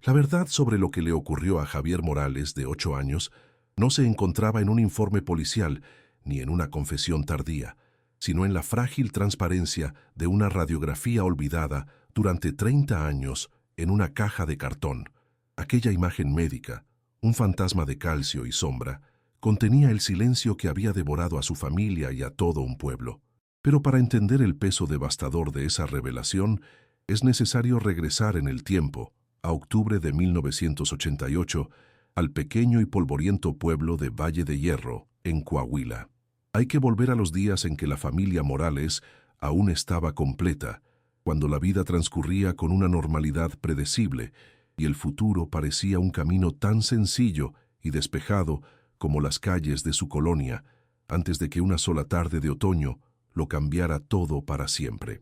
La verdad sobre lo que le ocurrió a Javier Morales, de 8 años, no se encontraba en un informe policial ni en una confesión tardía, sino en la frágil transparencia de una radiografía olvidada durante 30 años en una caja de cartón. Aquella imagen médica, un fantasma de calcio y sombra, contenía el silencio que había devorado a su familia y a todo un pueblo. Pero para entender el peso devastador de esa revelación, es necesario regresar en el tiempo, a octubre de 1988, al pequeño y polvoriento pueblo de Valle de Hierro, en Coahuila. Hay que volver a los días en que la familia Morales aún estaba completa, cuando la vida transcurría con una normalidad predecible y el futuro parecía un camino tan sencillo y despejado como las calles de su colonia, antes de que una sola tarde de otoño lo cambiara todo para siempre.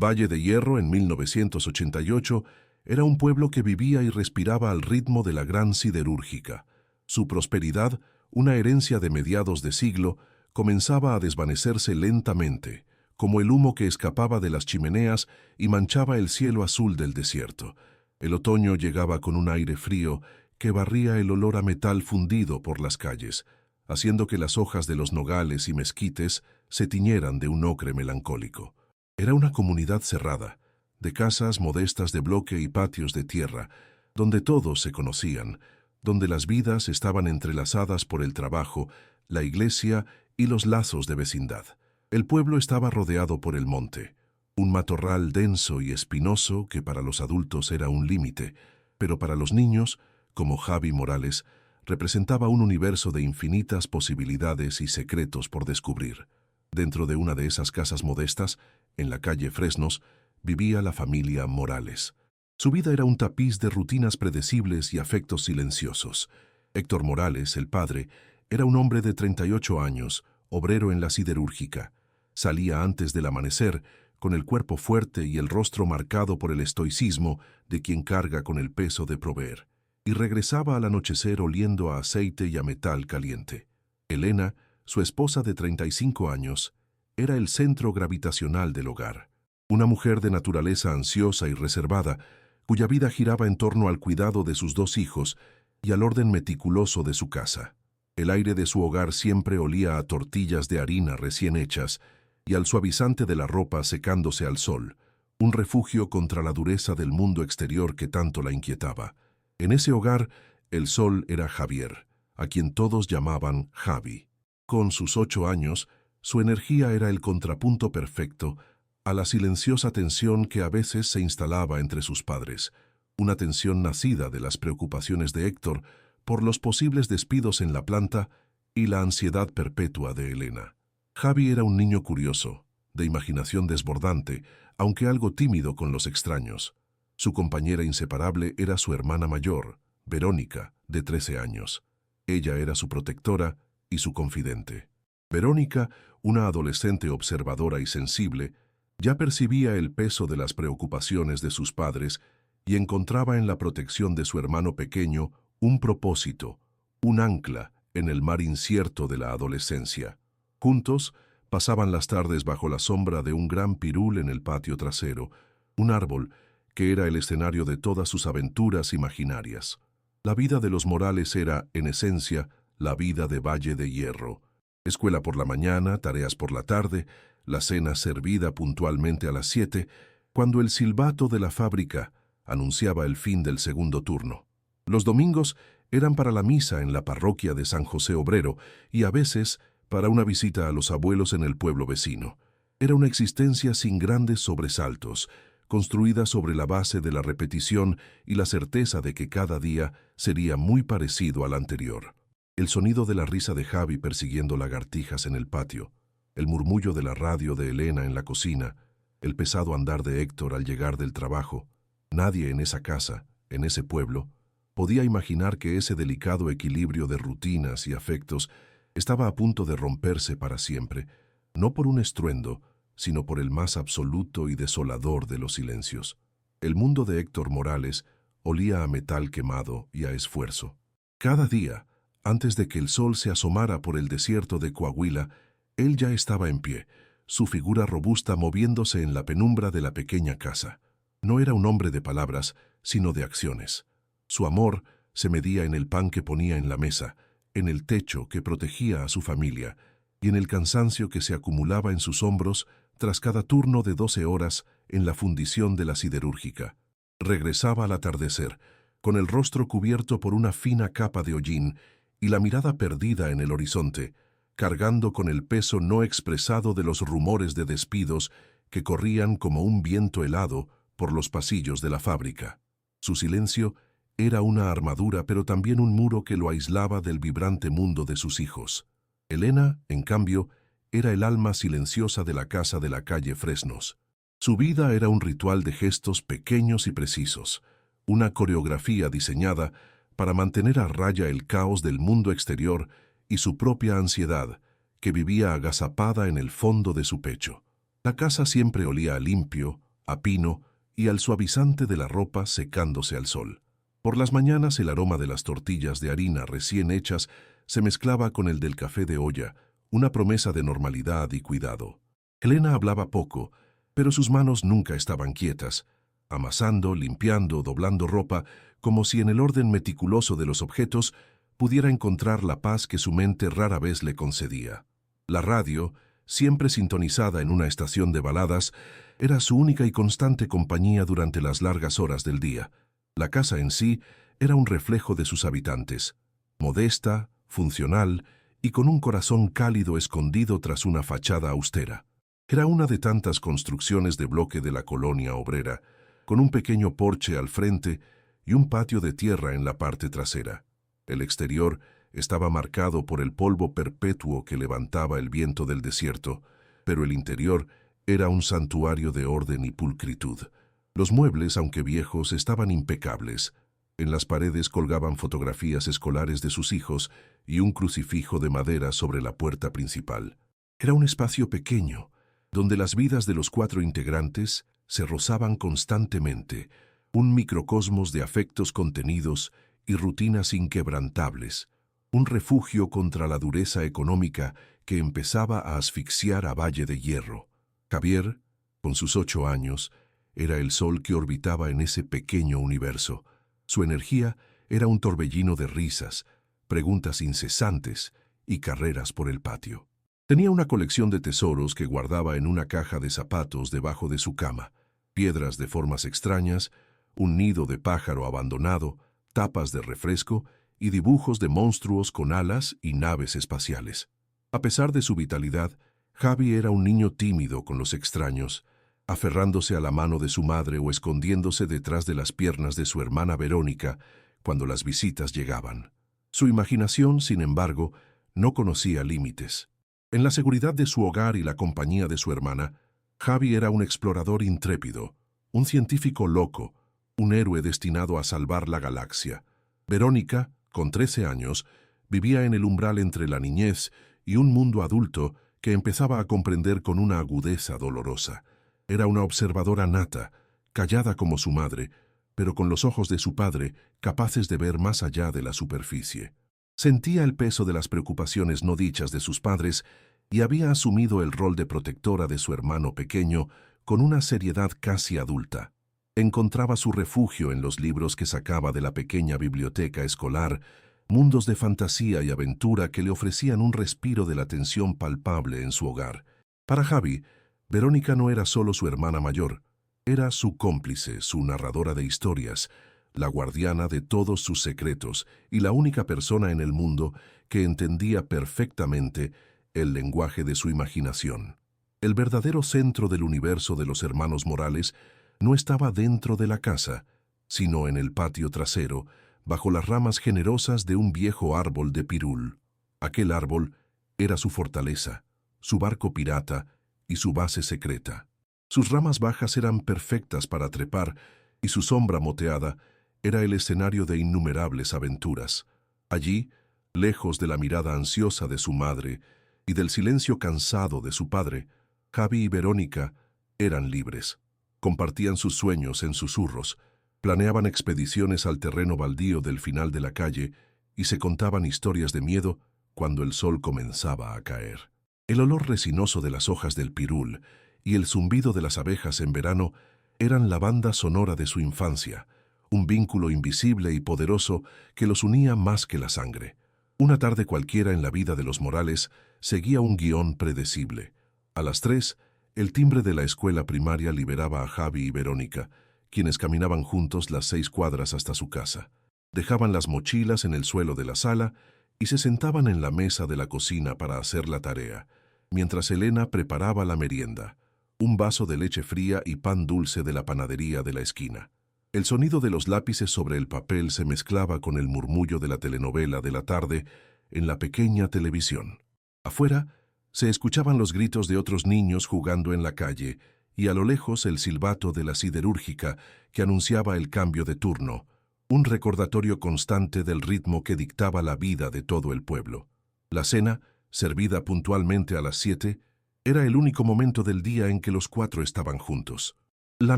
Valle de Hierro, en 1988, era un pueblo que vivía y respiraba al ritmo de la gran siderúrgica. Su prosperidad, una herencia de mediados de siglo, comenzaba a desvanecerse lentamente, como el humo que escapaba de las chimeneas y manchaba el cielo azul del desierto. El otoño llegaba con un aire frío que barría el olor a metal fundido por las calles, haciendo que las hojas de los nogales y mezquites se tiñeran de un ocre melancólico. Era una comunidad cerrada, de casas modestas de bloque y patios de tierra, donde todos se conocían, donde las vidas estaban entrelazadas por el trabajo, la iglesia y los lazos de vecindad. El pueblo estaba rodeado por el monte, un matorral denso y espinoso que para los adultos era un límite, pero para los niños, como Javi Morales, representaba un universo de infinitas posibilidades y secretos por descubrir. Dentro de una de esas casas modestas, en la calle Fresnos, vivía la familia Morales. Su vida era un tapiz de rutinas predecibles y afectos silenciosos. Héctor Morales, el padre, era un hombre de 38 años, obrero en la siderúrgica. Salía antes del amanecer, con el cuerpo fuerte y el rostro marcado por el estoicismo de quien carga con el peso de proveer, y regresaba al anochecer oliendo a aceite y a metal caliente. Elena, su esposa de 35 años, era el centro gravitacional del hogar. Una mujer de naturaleza ansiosa y reservada, cuya vida giraba en torno al cuidado de sus 2 hijos y al orden meticuloso de su casa. El aire de su hogar siempre olía a tortillas de harina recién hechas y al suavizante de la ropa secándose al sol, un refugio contra la dureza del mundo exterior que tanto la inquietaba. En ese hogar, el sol era Javier, a quien todos llamaban Javi. Con sus 8 años, su energía era el contrapunto perfecto a la silenciosa tensión que a veces se instalaba entre sus padres, una tensión nacida de las preocupaciones de Héctor por los posibles despidos en la planta y la ansiedad perpetua de Elena. Javi era un niño curioso, de imaginación desbordante, aunque algo tímido con los extraños. Su compañera inseparable era su hermana mayor, Verónica, de 13 años. Ella era su protectora y su confidente. Verónica, una adolescente observadora y sensible, ya percibía el peso de las preocupaciones de sus padres y encontraba en la protección de su hermano pequeño un propósito, un ancla en el mar incierto de la adolescencia. Juntos pasaban las tardes bajo la sombra de un gran pirul en el patio trasero, un árbol que era el escenario de todas sus aventuras imaginarias. La vida de los Morales era, en esencia, la vida de Valle de Hierro. Escuela por la mañana, tareas por la tarde, la cena servida puntualmente a las 7, cuando el silbato de la fábrica anunciaba el fin del segundo turno. Los domingos eran para la misa en la parroquia de San José Obrero y a veces para una visita a los abuelos en el pueblo vecino. Era una existencia sin grandes sobresaltos, construida sobre la base de la repetición y la certeza de que cada día sería muy parecido al anterior. El sonido de la risa de Javi persiguiendo lagartijas en el patio, el murmullo de la radio de Elena en la cocina, el pesado andar de Héctor al llegar del trabajo. Nadie en esa casa, en ese pueblo, podía imaginar que ese delicado equilibrio de rutinas y afectos estaba a punto de romperse para siempre, no por un estruendo, sino por el más absoluto y desolador de los silencios. El mundo de Héctor Morales olía a metal quemado y a esfuerzo. Cada día, antes de que el sol se asomara por el desierto de Coahuila, él ya estaba en pie, su figura robusta moviéndose en la penumbra de la pequeña casa. No era un hombre de palabras, sino de acciones. Su amor se medía en el pan que ponía en la mesa, en el techo que protegía a su familia y en el cansancio que se acumulaba en sus hombros tras cada turno de 12 horas en la fundición de la siderúrgica. Regresaba al atardecer, con el rostro cubierto por una fina capa de hollín y la mirada perdida en el horizonte, cargando con el peso no expresado de los rumores de despidos que corrían como un viento helado por los pasillos de la fábrica. Su silencio era una armadura, pero también un muro que lo aislaba del vibrante mundo de sus hijos. Elena, en cambio, era el alma silenciosa de la casa de la calle Fresnos. Su vida era un ritual de gestos pequeños y precisos, una coreografía diseñada para mantener a raya el caos del mundo exterior y su propia ansiedad, que vivía agazapada en el fondo de su pecho. La casa siempre olía a limpio, a pino y al suavizante de la ropa secándose al sol. Por las mañanas el aroma de las tortillas de harina recién hechas se mezclaba con el del café de olla, una promesa de normalidad y cuidado. Elena hablaba poco, pero sus manos nunca estaban quietas, amasando, limpiando, doblando ropa, como si en el orden meticuloso de los objetos pudiera encontrar la paz que su mente rara vez le concedía. La radio, siempre sintonizada en una estación de baladas, era su única y constante compañía durante las largas horas del día. La casa en sí era un reflejo de sus habitantes, modesta, funcional y con un corazón cálido escondido tras una fachada austera. Era una de tantas construcciones de bloque de la colonia obrera, con un pequeño porche al frente y un patio de tierra en la parte trasera. El exterior estaba marcado por el polvo perpetuo que levantaba el viento del desierto, pero el interior era un santuario de orden y pulcritud. Los muebles, aunque viejos, estaban impecables. En las paredes colgaban fotografías escolares de sus hijos y un crucifijo de madera sobre la puerta principal. Era un espacio pequeño, donde las vidas de los 4 integrantes se rozaban constantemente, un microcosmos de afectos contenidos y rutinas inquebrantables, un refugio contra la dureza económica que empezaba a asfixiar a Valle de Hierro. Javier, con sus 8 años, era el sol que orbitaba en ese pequeño universo. Su energía era un torbellino de risas, preguntas incesantes y carreras por el patio. Tenía una colección de tesoros que guardaba en una caja de zapatos debajo de su cama, piedras de formas extrañas, un nido de pájaro abandonado, tapas de refresco y dibujos de monstruos con alas y naves espaciales. A pesar de su vitalidad, Javi era un niño tímido con los extraños, aferrándose a la mano de su madre o escondiéndose detrás de las piernas de su hermana Verónica cuando las visitas llegaban. Su imaginación, sin embargo, no conocía límites. En la seguridad de su hogar y la compañía de su hermana, Javi era un explorador intrépido, un científico loco, un héroe destinado a salvar la galaxia. Verónica, con 13 años, vivía en el umbral entre la niñez y un mundo adulto que empezaba a comprender con una agudeza dolorosa. Era una observadora nata, callada como su madre, pero con los ojos de su padre capaces de ver más allá de la superficie. Sentía el peso de las preocupaciones no dichas de sus padres y había asumido el rol de protectora de su hermano pequeño con una seriedad casi adulta. Encontraba su refugio en los libros que sacaba de la pequeña biblioteca escolar, mundos de fantasía y aventura que le ofrecían un respiro de la tensión palpable en su hogar. Para Javi, Verónica no era solo su hermana mayor, era su cómplice, su narradora de historias, la guardiana de todos sus secretos y la única persona en el mundo que entendía perfectamente el lenguaje de su imaginación. El verdadero centro del universo de los hermanos Morales no estaba dentro de la casa, sino en el patio trasero, bajo las ramas generosas de un viejo árbol de pirul. Aquel árbol era su fortaleza, su barco pirata y su base secreta. Sus ramas bajas eran perfectas para trepar y su sombra moteada era el escenario de innumerables aventuras. Allí, lejos de la mirada ansiosa de su madre y del silencio cansado de su padre, Javi y Verónica eran libres. Compartían sus sueños en susurros, planeaban expediciones al terreno baldío del final de la calle y se contaban historias de miedo cuando el sol comenzaba a caer. El olor resinoso de las hojas del pirul y el zumbido de las abejas en verano eran la banda sonora de su infancia, un vínculo invisible y poderoso que los unía más que la sangre. Una tarde cualquiera en la vida de los Morales seguía un guión predecible. A las 3, el timbre de la escuela primaria liberaba a Javi y Verónica, quienes caminaban juntos las 6 cuadras hasta su casa. Dejaban las mochilas en el suelo de la sala y se sentaban en la mesa de la cocina para hacer la tarea, mientras Elena preparaba la merienda, un vaso de leche fría y pan dulce de la panadería de la esquina. El sonido de los lápices sobre el papel se mezclaba con el murmullo de la telenovela de la tarde en la pequeña televisión. Afuera se escuchaban los gritos de otros niños jugando en la calle y a lo lejos el silbato de la siderúrgica que anunciaba el cambio de turno, un recordatorio constante del ritmo que dictaba la vida de todo el pueblo. La cena, servida puntualmente a las 7, era el único momento del día en que los 4 estaban juntos. La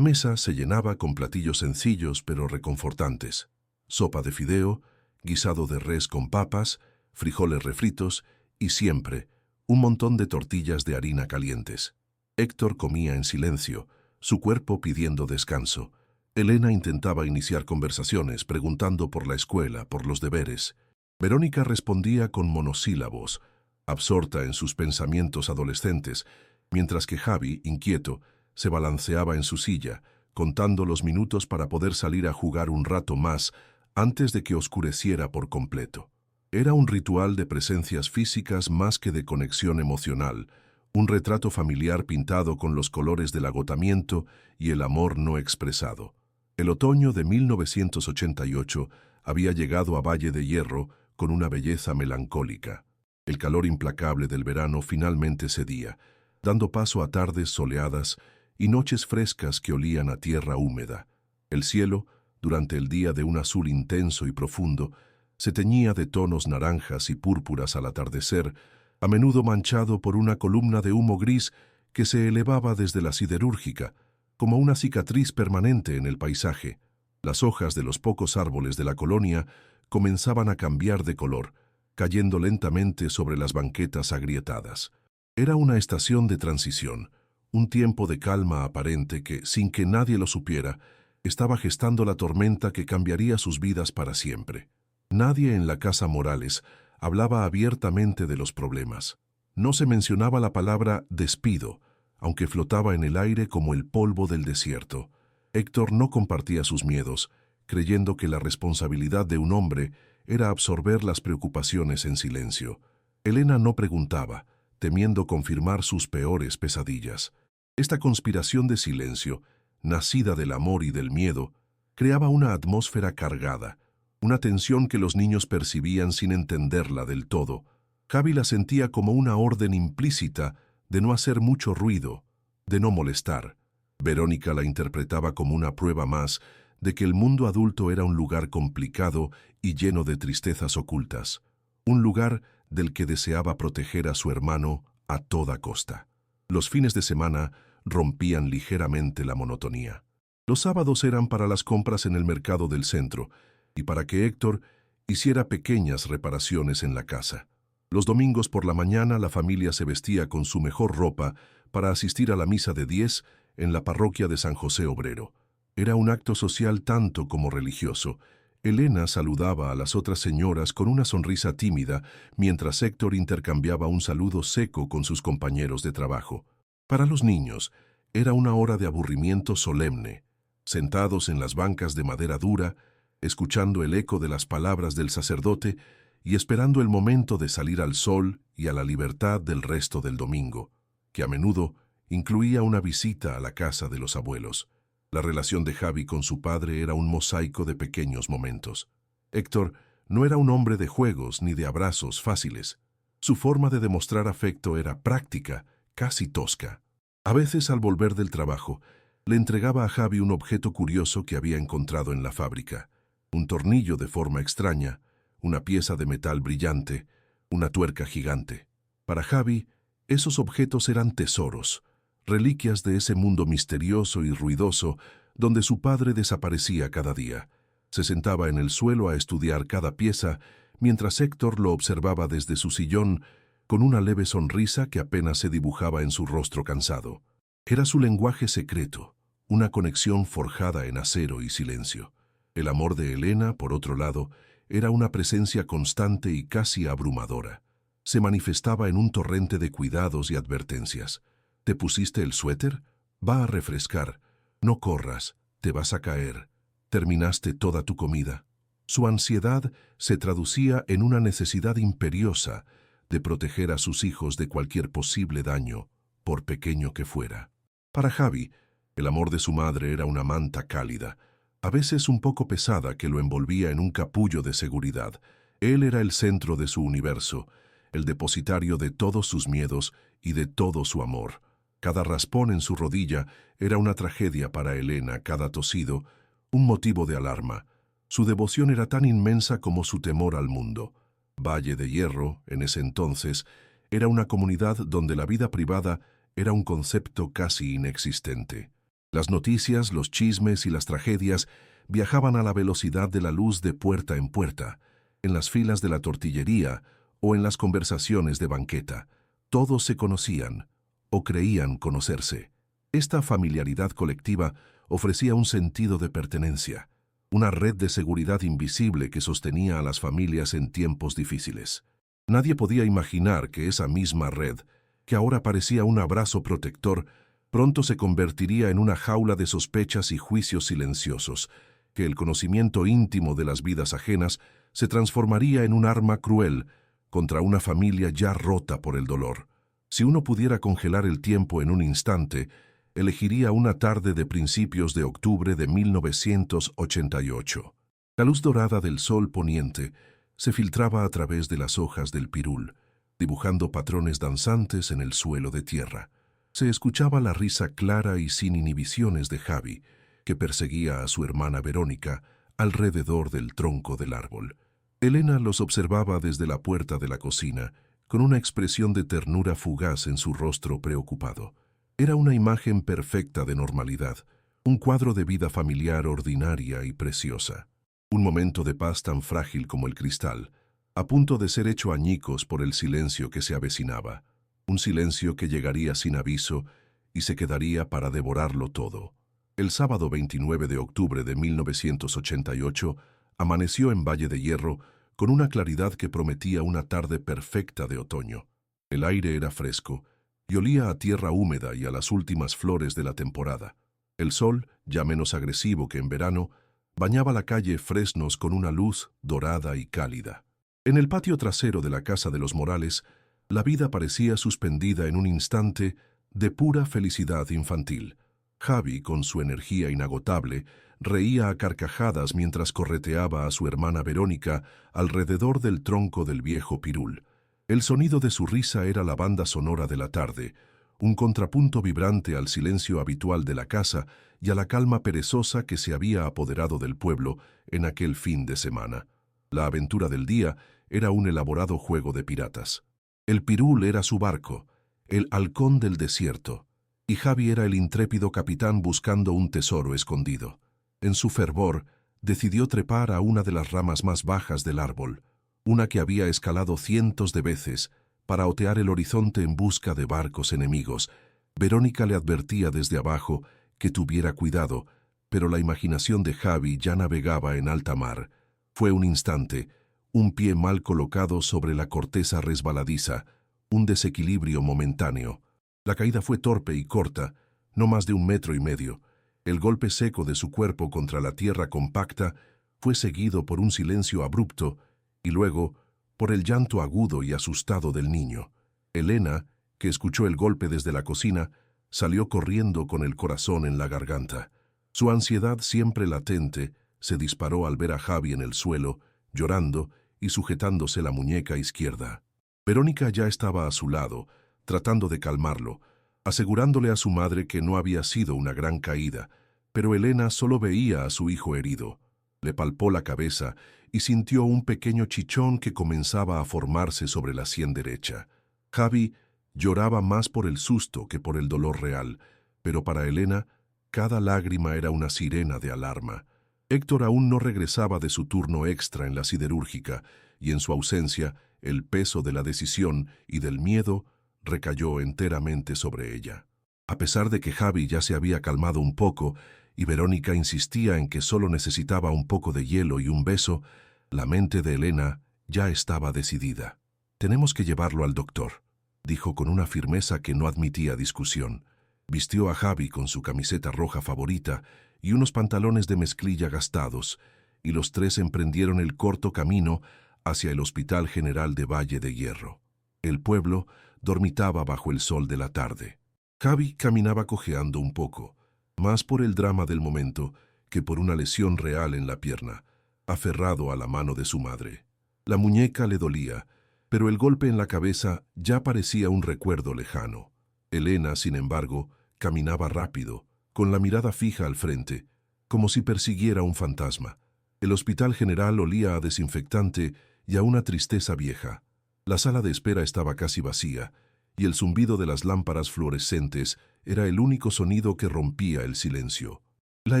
mesa se llenaba con platillos sencillos pero reconfortantes: sopa de fideo, guisado de res con papas, frijoles refritos y siempre un montón de tortillas de harina calientes. Héctor comía en silencio, su cuerpo pidiendo descanso. Elena intentaba iniciar conversaciones, preguntando por la escuela, por los deberes. Verónica respondía con monosílabos, absorta en sus pensamientos adolescentes, mientras que Javi, inquieto, se balanceaba en su silla, contando los minutos para poder salir a jugar un rato más antes de que oscureciera por completo. Era un ritual de presencias físicas más que de conexión emocional, un retrato familiar pintado con los colores del agotamiento y el amor no expresado. El otoño de 1988 había llegado a Valle de Hierro con una belleza melancólica. El calor implacable del verano finalmente cedía, dando paso a tardes soleadas y noches frescas que olían a tierra húmeda. El cielo, durante el día de un azul intenso y profundo, se teñía de tonos naranjas y púrpuras al atardecer, a menudo manchado por una columna de humo gris que se elevaba desde la siderúrgica, como una cicatriz permanente en el paisaje. Las hojas de los pocos árboles de la colonia comenzaban a cambiar de color, cayendo lentamente sobre las banquetas agrietadas. Era una estación de transición, un tiempo de calma aparente que, sin que nadie lo supiera, estaba gestando la tormenta que cambiaría sus vidas para siempre. Nadie en la casa Morales hablaba abiertamente de los problemas. No se mencionaba la palabra despido, aunque flotaba en el aire como el polvo del desierto. Héctor no compartía sus miedos, creyendo que la responsabilidad de un hombre era absorber las preocupaciones en silencio. Elena no preguntaba, temiendo confirmar sus peores pesadillas. Esta conspiración de silencio, nacida del amor y del miedo, creaba una atmósfera cargada, una tensión que los niños percibían sin entenderla del todo. Javi la sentía como una orden implícita de no hacer mucho ruido, de no molestar. Verónica la interpretaba como una prueba más de que el mundo adulto era un lugar complicado y lleno de tristezas ocultas, un lugar del que deseaba proteger a su hermano a toda costa. Los fines de semana rompían ligeramente la monotonía. Los sábados eran para las compras en el mercado del centro y para que Héctor hiciera pequeñas reparaciones en la casa. Los domingos por la mañana la familia se vestía con su mejor ropa para asistir a la misa de 10 en la parroquia de San José Obrero. Era un acto social tanto como religioso. Elena saludaba a las otras señoras con una sonrisa tímida, mientras Héctor intercambiaba un saludo seco con sus compañeros de trabajo. Para los niños, era una hora de aburrimiento solemne, sentados en las bancas de madera dura, escuchando el eco de las palabras del sacerdote y esperando el momento de salir al sol y a la libertad del resto del domingo, que a menudo incluía una visita a la casa de los abuelos. La relación de Javi con su padre era un mosaico de pequeños momentos. Héctor no era un hombre de juegos ni de abrazos fáciles. Su forma de demostrar afecto era práctica, casi tosca. A veces, al volver del trabajo, le entregaba a Javi un objeto curioso que había encontrado en la fábrica: un tornillo de forma extraña, una pieza de metal brillante, una tuerca gigante. Para Javi, esos objetos eran tesoros, reliquias de ese mundo misterioso y ruidoso donde su padre desaparecía cada día. Se sentaba en el suelo a estudiar cada pieza, mientras Héctor lo observaba desde su sillón con una leve sonrisa que apenas se dibujaba en su rostro cansado. Era su lenguaje secreto, una conexión forjada en acero y silencio. El amor de Elena, por otro lado, era una presencia constante y casi abrumadora. Se manifestaba en un torrente de cuidados y advertencias. ¿Te pusiste el suéter? Va a refrescar. No corras, te vas a caer. ¿Terminaste toda tu comida? Su ansiedad se traducía en una necesidad imperiosa de proteger a sus hijos de cualquier posible daño, por pequeño que fuera. Para Javi, el amor de su madre era una manta cálida, a veces un poco pesada, que lo envolvía en un capullo de seguridad. Él era el centro de su universo, el depositario de todos sus miedos y de todo su amor. Cada raspón en su rodilla era una tragedia para Elena, cada tosido, un motivo de alarma. Su devoción era tan inmensa como su temor al mundo. Valle de Hierro, en ese entonces, era una comunidad donde la vida privada era un concepto casi inexistente. Las noticias, los chismes y las tragedias viajaban a la velocidad de la luz de puerta en puerta, en las filas de la tortillería o en las conversaciones de banqueta. Todos se conocían, o creían conocerse. Esta familiaridad colectiva ofrecía un sentido de pertenencia, una red de seguridad invisible que sostenía a las familias en tiempos difíciles. Nadie podía imaginar que esa misma red, que ahora parecía un abrazo protector, pronto se convertiría en una jaula de sospechas y juicios silenciosos, que el conocimiento íntimo de las vidas ajenas se transformaría en un arma cruel contra una familia ya rota por el dolor. Si uno pudiera congelar el tiempo en un instante, elegiría una tarde de principios de octubre de 1988. La luz dorada del sol poniente se filtraba a través de las hojas del pirul, dibujando patrones danzantes en el suelo de tierra. Se escuchaba la risa clara y sin inhibiciones de Javi, que perseguía a su hermana Verónica alrededor del tronco del árbol. Elena los observaba desde la puerta de la cocina, con una expresión de ternura fugaz en su rostro preocupado. Era una imagen perfecta de normalidad, un cuadro de vida familiar ordinaria y preciosa. Un momento de paz tan frágil como el cristal, a punto de ser hecho añicos por el silencio que se avecinaba. Un silencio que llegaría sin aviso y se quedaría para devorarlo todo. El sábado 29 de octubre de 1988 amaneció en Valle de Hierro con una claridad que prometía una tarde perfecta de otoño. El aire era fresco y olía a tierra húmeda y a las últimas flores de la temporada. El sol, ya menos agresivo que en verano, bañaba la calle Fresnos con una luz dorada y cálida. En el patio trasero de la casa de los Morales, la vida parecía suspendida en un instante de pura felicidad infantil. Javi, con su energía inagotable, reía a carcajadas mientras correteaba a su hermana Verónica alrededor del tronco del viejo pirul. El sonido de su risa era la banda sonora de la tarde, un contrapunto vibrante al silencio habitual de la casa y a la calma perezosa que se había apoderado del pueblo en aquel fin de semana. La aventura del día era un elaborado juego de piratas. El pirul era su barco, el halcón del desierto, y Javi era el intrépido capitán buscando un tesoro escondido. En su fervor, decidió trepar a una de las ramas más bajas del árbol, una que había escalado cientos de veces, para otear el horizonte en busca de barcos enemigos. Verónica le advertía desde abajo que tuviera cuidado, pero la imaginación de Javi ya navegaba en alta mar. Fue un instante, un pie mal colocado sobre la corteza resbaladiza, un desequilibrio momentáneo. La caída fue torpe y corta, no más de 1,5 metros. El golpe seco de su cuerpo contra la tierra compacta fue seguido por un silencio abrupto y luego por el llanto agudo y asustado del niño. Elena, que escuchó el golpe desde la cocina, salió corriendo con el corazón en la garganta. Su ansiedad, siempre latente, se disparó al ver a Javi en el suelo, llorando y sujetándose la muñeca izquierda. Verónica ya estaba a su lado, tratando de calmarlo, asegurándole a su madre que no había sido una gran caída, pero Elena solo veía a su hijo herido. Le palpó la cabeza y sintió un pequeño chichón que comenzaba a formarse sobre la sien derecha. Javi lloraba más por el susto que por el dolor real, pero para Elena cada lágrima era una sirena de alarma. Héctor aún no regresaba de su turno extra en la siderúrgica, y en su ausencia el peso de la decisión y del miedo recayó enteramente sobre ella. A pesar de que Javi ya se había calmado un poco y Verónica insistía en que solo necesitaba un poco de hielo y un beso, la mente de Elena ya estaba decidida. «Tenemos que llevarlo al doctor», dijo con una firmeza que no admitía discusión. Vistió a Javi con su camiseta roja favorita y unos pantalones de mezclilla gastados, y los tres emprendieron el corto camino hacia el Hospital General de Valle de Hierro. El pueblo dormitaba bajo el sol de la tarde. Javi caminaba cojeando un poco, más por el drama del momento que por una lesión real en la pierna, aferrado a la mano de su madre. La muñeca le dolía, pero el golpe en la cabeza ya parecía un recuerdo lejano. Elena, sin embargo, caminaba rápido, con la mirada fija al frente, como si persiguiera un fantasma. El Hospital General olía a desinfectante y a una tristeza vieja. La sala de espera estaba casi vacía, y el zumbido de las lámparas fluorescentes era el único sonido que rompía el silencio. La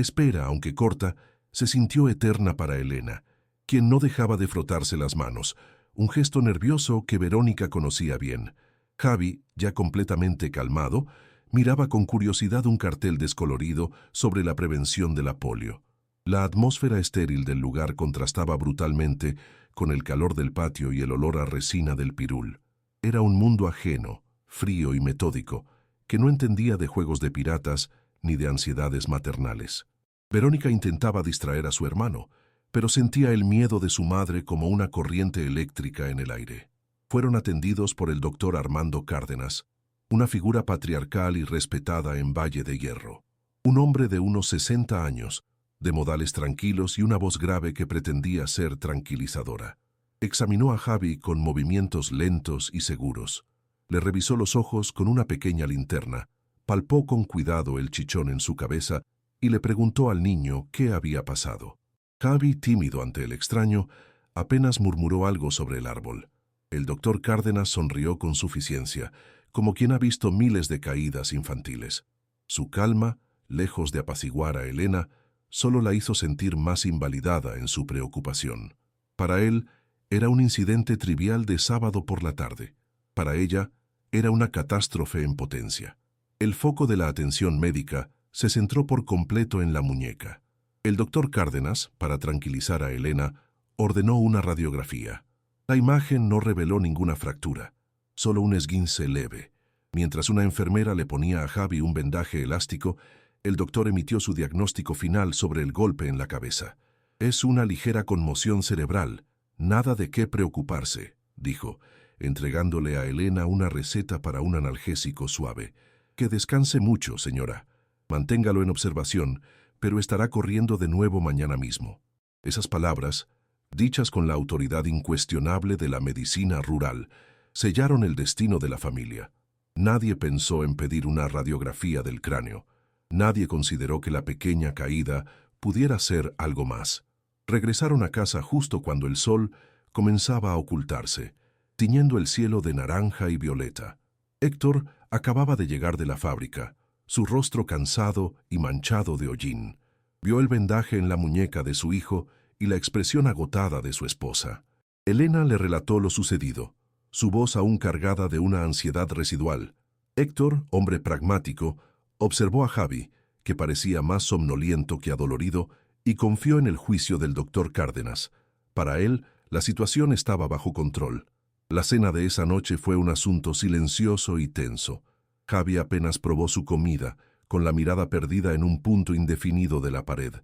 espera, aunque corta, se sintió eterna para Elena, quien no dejaba de frotarse las manos, un gesto nervioso que Verónica conocía bien. Javi, ya completamente calmado, miraba con curiosidad un cartel descolorido sobre la prevención de la polio. La atmósfera estéril del lugar contrastaba brutalmente con el calor del patio y el olor a resina del pirul. Era un mundo ajeno, frío y metódico, que no entendía de juegos de piratas ni de ansiedades maternales. Verónica intentaba distraer a su hermano, pero sentía el miedo de su madre como una corriente eléctrica en el aire. Fueron atendidos por el doctor Armando Cárdenas, una figura patriarcal y respetada en Valle de Hierro. Un hombre de unos 60 años, de modales tranquilos y una voz grave que pretendía ser tranquilizadora. Examinó a Javi con movimientos lentos y seguros. Le revisó los ojos con una pequeña linterna, palpó con cuidado el chichón en su cabeza y le preguntó al niño qué había pasado. Javi, tímido ante el extraño, apenas murmuró algo sobre el árbol. El doctor Cárdenas sonrió con suficiencia, como quien ha visto miles de caídas infantiles. Su calma, lejos de apaciguar a Elena, solo la hizo sentir más invalidada en su preocupación. Para él, era un incidente trivial de sábado por la tarde. Para ella, era una catástrofe en potencia. El foco de la atención médica se centró por completo en la muñeca. El doctor Cárdenas, para tranquilizar a Elena, ordenó una radiografía. La imagen no reveló ninguna fractura, solo un esguince leve. Mientras una enfermera le ponía a Javi un vendaje elástico, el doctor emitió su diagnóstico final sobre el golpe en la cabeza. «Es una ligera conmoción cerebral, nada de qué preocuparse», dijo, entregándole a Elena una receta para un analgésico suave. «Que descanse mucho, señora. Manténgalo en observación, pero estará corriendo de nuevo mañana mismo». Esas palabras, dichas con la autoridad incuestionable de la medicina rural, sellaron el destino de la familia. Nadie pensó en pedir una radiografía del cráneo. Nadie consideró que la pequeña caída pudiera ser algo más. Regresaron a casa justo cuando el sol comenzaba a ocultarse, tiñendo el cielo de naranja y violeta. Héctor acababa de llegar de la fábrica, su rostro cansado y manchado de hollín. Vio el vendaje en la muñeca de su hijo y la expresión agotada de su esposa. Elena le relató lo sucedido, su voz aún cargada de una ansiedad residual. Héctor, hombre pragmático, observó a Javi, que parecía más somnoliento que adolorido, y confió en el juicio del doctor Cárdenas. Para él, la situación estaba bajo control. La cena de esa noche fue un asunto silencioso y tenso. Javi apenas probó su comida, con la mirada perdida en un punto indefinido de la pared,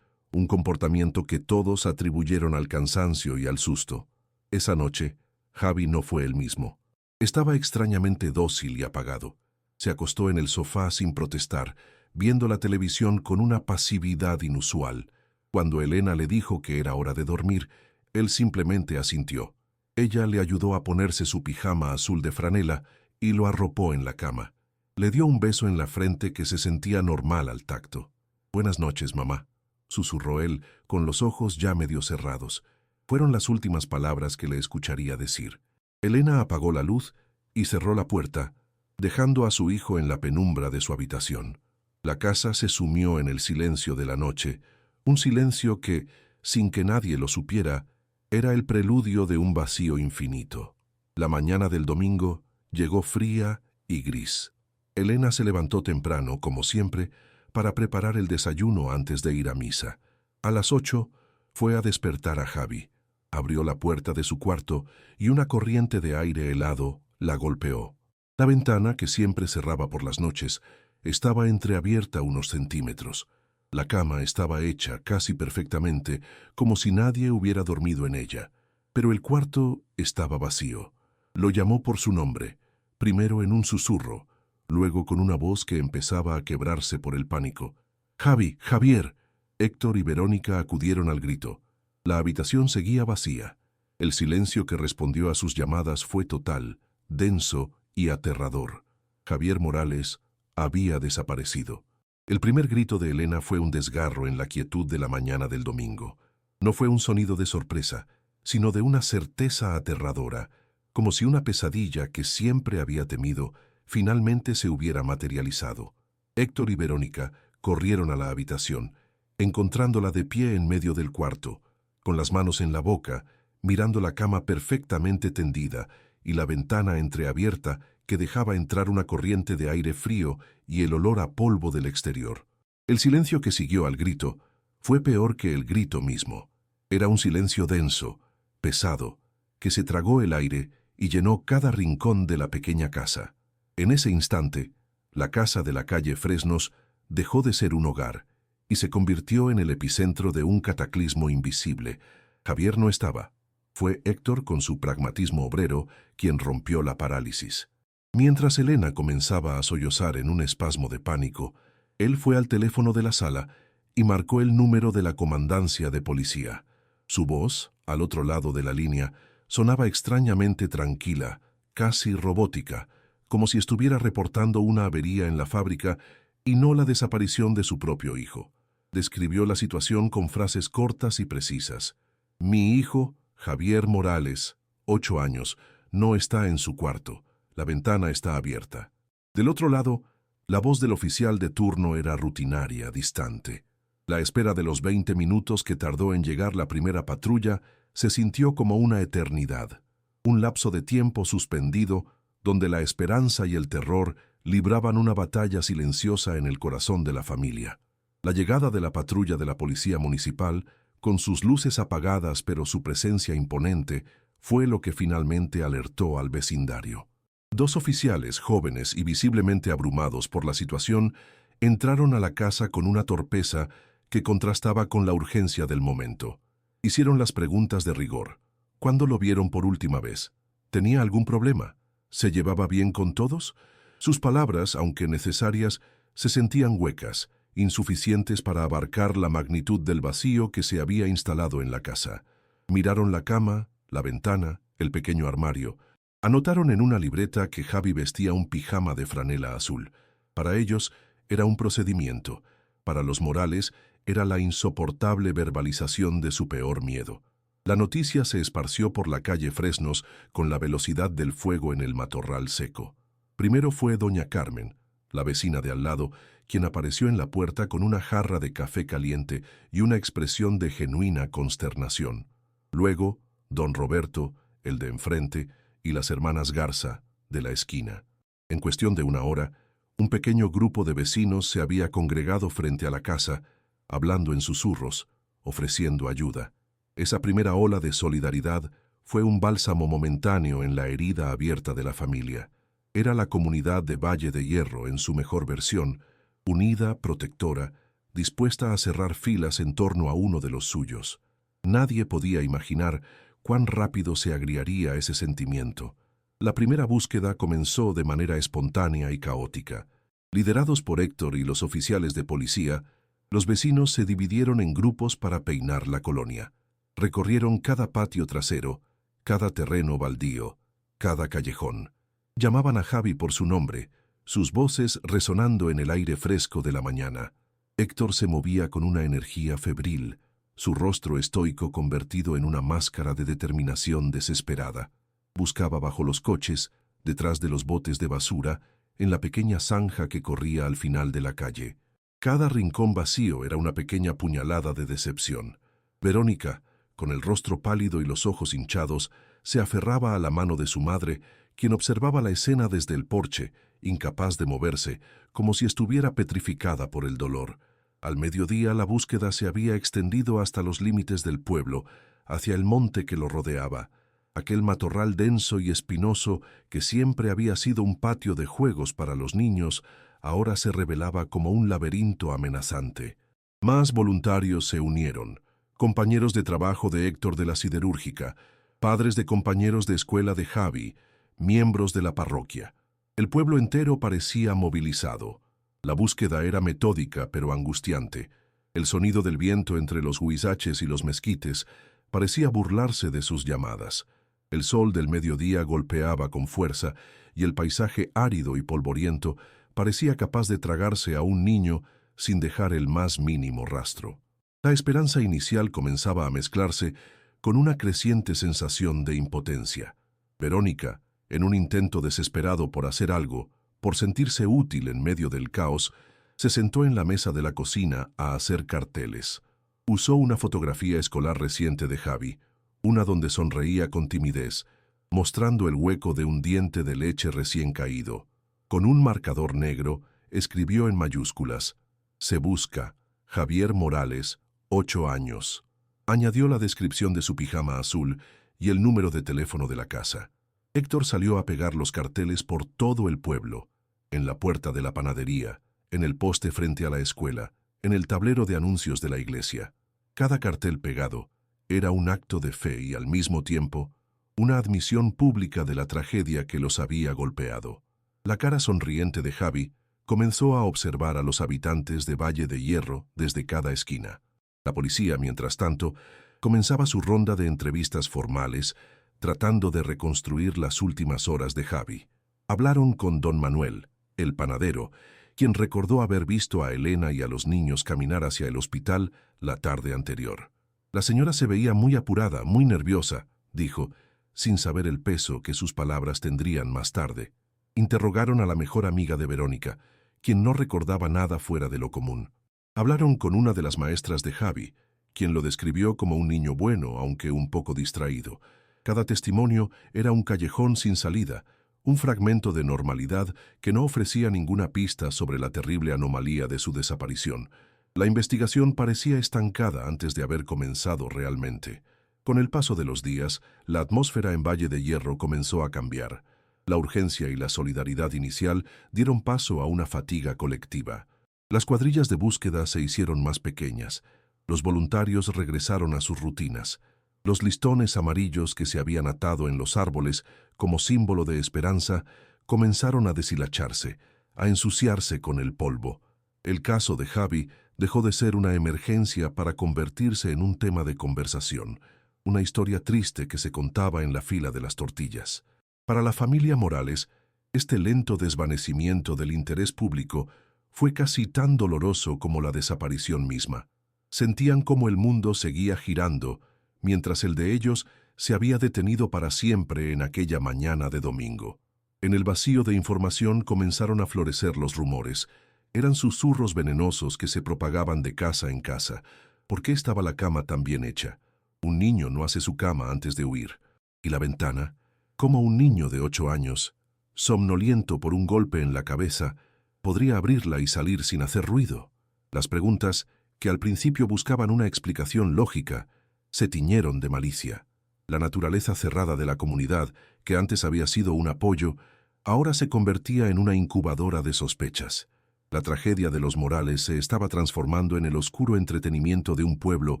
un comportamiento que todos atribuyeron al cansancio y al susto. Esa noche, Javi no fue el mismo. Estaba extrañamente dócil y apagado. Se acostó en el sofá sin protestar, viendo la televisión con una pasividad inusual. Cuando Elena le dijo que era hora de dormir, él simplemente asintió. Ella le ayudó a ponerse su pijama azul de franela y lo arropó en la cama. Le dio un beso en la frente que se sentía normal al tacto. «Buenas noches, mamá», susurró él, con los ojos ya medio cerrados. Fueron las últimas palabras que le escucharía decir. Elena apagó la luz y cerró la puerta, dejando a su hijo en la penumbra de su habitación. La casa se sumió en el silencio de la noche, un silencio que, sin que nadie lo supiera, era el preludio de un vacío infinito. La mañana del domingo llegó fría y gris. Elena se levantó temprano, como siempre, para preparar el desayuno antes de ir a misa. A las 8 fue a despertar a Javi. Abrió la puerta de su cuarto y una corriente de aire helado la golpeó. La ventana, que siempre cerraba por las noches, estaba entreabierta unos centímetros. La cama estaba hecha casi perfectamente, como si nadie hubiera dormido en ella. Pero el cuarto estaba vacío. Lo llamó por su nombre, primero en un susurro, luego con una voz que empezaba a quebrarse por el pánico. «Javi, Javier». Héctor y Verónica acudieron al grito. La habitación seguía vacía. El silencio que respondió a sus llamadas fue total, denso y aterrador. Javier Morales había desaparecido. El primer grito de Elena fue un desgarro en la quietud de la mañana del domingo. No fue un sonido de sorpresa, sino de una certeza aterradora, como si una pesadilla que siempre había temido finalmente se hubiera materializado. Héctor y Verónica corrieron a la habitación, encontrándola de pie en medio del cuarto, con las manos en la boca, mirando la cama perfectamente tendida y la ventana entreabierta que dejaba entrar una corriente de aire frío y el olor a polvo del exterior. El silencio que siguió al grito fue peor que el grito mismo. Era un silencio denso, pesado, que se tragó el aire y llenó cada rincón de la pequeña casa. En ese instante, la casa de la calle Fresnos dejó de ser un hogar y se convirtió en el epicentro de un cataclismo invisible. Javier no estaba. Fue Héctor, con su pragmatismo obrero, quien rompió la parálisis. Mientras Elena comenzaba a sollozar en un espasmo de pánico, él fue al teléfono de la sala y marcó el número de la comandancia de policía. Su voz, al otro lado de la línea, sonaba extrañamente tranquila, casi robótica, como si estuviera reportando una avería en la fábrica y no la desaparición de su propio hijo. Describió la situación con frases cortas y precisas. «Mi hijo, Javier Morales, 8 años, no está en su cuarto. La ventana está abierta». Del otro lado, la voz del oficial de turno era rutinaria, distante. La espera de los 20 minutos que tardó en llegar la primera patrulla se sintió como una eternidad, un lapso de tiempo suspendido donde la esperanza y el terror libraban una batalla silenciosa en el corazón de la familia. La llegada de la patrulla de la policía municipal, con sus luces apagadas pero su presencia imponente, fue lo que finalmente alertó al vecindario. 2 oficiales, jóvenes y visiblemente abrumados por la situación, entraron a la casa con una torpeza que contrastaba con la urgencia del momento. Hicieron las preguntas de rigor. ¿Cuándo lo vieron por última vez? ¿Tenía algún problema? ¿Se llevaba bien con todos? Sus palabras, aunque necesarias, se sentían huecas, insuficientes para abarcar la magnitud del vacío que se había instalado en la casa. Miraron la cama, la ventana, el pequeño armario. Anotaron en una libreta que Javi vestía un pijama de franela azul. Para ellos era un procedimiento. Para los Morales era la insoportable verbalización de su peor miedo. La noticia se esparció por la calle Fresnos con la velocidad del fuego en el matorral seco. Primero fue doña Carmen, la vecina de al lado, quien apareció en la puerta con una jarra de café caliente y una expresión de genuina consternación. Luego, don Roberto, el de enfrente, y las hermanas Garza, de la esquina. En cuestión de una hora, un pequeño grupo de vecinos se había congregado frente a la casa, hablando en susurros, ofreciendo ayuda. Esa primera ola de solidaridad fue un bálsamo momentáneo en la herida abierta de la familia. Era la comunidad de Valle de Hierro en su mejor versión, unida, protectora, dispuesta a cerrar filas en torno a uno de los suyos. Nadie podía imaginar cuán rápido se agriaría ese sentimiento. La primera búsqueda comenzó de manera espontánea y caótica. Liderados por Héctor y los oficiales de policía, los vecinos se dividieron en grupos para peinar la colonia. Recorrieron cada patio trasero, cada terreno baldío, cada callejón. Llamaban a Javi por su nombre, sus voces resonando en el aire fresco de la mañana. Héctor se movía con una energía febril, su rostro estoico convertido en una máscara de determinación desesperada. Buscaba bajo los coches, detrás de los botes de basura, en la pequeña zanja que corría al final de la calle. Cada rincón vacío era una pequeña puñalada de decepción. Verónica, con el rostro pálido y los ojos hinchados, se aferraba a la mano de su madre, quien observaba la escena desde el porche incapaz de moverse, como si estuviera petrificada por el dolor. Al mediodía la búsqueda se había extendido hasta los límites del pueblo, hacia el monte que lo rodeaba. Aquel matorral denso y espinoso que siempre había sido un patio de juegos para los niños, ahora se revelaba como un laberinto amenazante. Más voluntarios se unieron, compañeros de trabajo de Héctor de la siderúrgica, padres de compañeros de escuela de Javi, miembros de la parroquia. El pueblo entero parecía movilizado. La búsqueda era metódica pero angustiante. El sonido del viento entre los huizaches y los mezquites parecía burlarse de sus llamadas. El sol del mediodía golpeaba con fuerza y el paisaje árido y polvoriento parecía capaz de tragarse a un niño sin dejar el más mínimo rastro. La esperanza inicial comenzaba a mezclarse con una creciente sensación de impotencia. Verónica, en un intento desesperado por hacer algo, por sentirse útil en medio del caos, se sentó en la mesa de la cocina a hacer carteles. Usó una fotografía escolar reciente de Javi, una donde sonreía con timidez, mostrando el hueco de un diente de leche recién caído. Con un marcador negro, escribió en mayúsculas: "Se busca Javier Morales, 8 años". Añadió la descripción de su pijama azul y el número de teléfono de la casa. Héctor salió a pegar los carteles por todo el pueblo, en la puerta de la panadería, en el poste frente a la escuela, en el tablero de anuncios de la iglesia. Cada cartel pegado era un acto de fe y al mismo tiempo una admisión pública de la tragedia que los había golpeado. La cara sonriente de Javi comenzó a observar a los habitantes de Valle de Hierro desde cada esquina. La policía, mientras tanto, comenzaba su ronda de entrevistas formales, tratando de reconstruir las últimas horas de Javi. Hablaron con don Manuel, el panadero, quien recordó haber visto a Elena y a los niños caminar hacia el hospital la tarde anterior. La señora se veía muy apurada, muy nerviosa, dijo, sin saber el peso que sus palabras tendrían más tarde. Interrogaron a la mejor amiga de Verónica, quien no recordaba nada fuera de lo común. Hablaron con una de las maestras de Javi, quien lo describió como un niño bueno, aunque un poco distraído. Cada testimonio era un callejón sin salida, un fragmento de normalidad que no ofrecía ninguna pista sobre la terrible anomalía de su desaparición. La investigación parecía estancada antes de haber comenzado realmente. Con el paso de los días, la atmósfera en Valle de Hierro comenzó a cambiar. La urgencia y la solidaridad inicial dieron paso a una fatiga colectiva. Las cuadrillas de búsqueda se hicieron más pequeñas. Los voluntarios regresaron a sus rutinas. Los listones amarillos que se habían atado en los árboles como símbolo de esperanza comenzaron a deshilacharse, a ensuciarse con el polvo. El caso de Javi dejó de ser una emergencia para convertirse en un tema de conversación, una historia triste que se contaba en la fila de las tortillas. Para la familia Morales, este lento desvanecimiento del interés público fue casi tan doloroso como la desaparición misma. Sentían cómo el mundo seguía girando, mientras el de ellos se había detenido para siempre en aquella mañana de domingo. En el vacío de información comenzaron a florecer los rumores. Eran susurros venenosos que se propagaban de casa en casa. ¿Por qué estaba la cama tan bien hecha? Un niño no hace su cama antes de huir. ¿Y la ventana? ¿Cómo un niño de 8 años, somnoliento por un golpe en la cabeza, podría abrirla y salir sin hacer ruido? Las preguntas, que al principio buscaban una explicación lógica, se tiñeron de malicia. La naturaleza cerrada de la comunidad, que antes había sido un apoyo, ahora se convertía en una incubadora de sospechas. La tragedia de los Morales se estaba transformando en el oscuro entretenimiento de un pueblo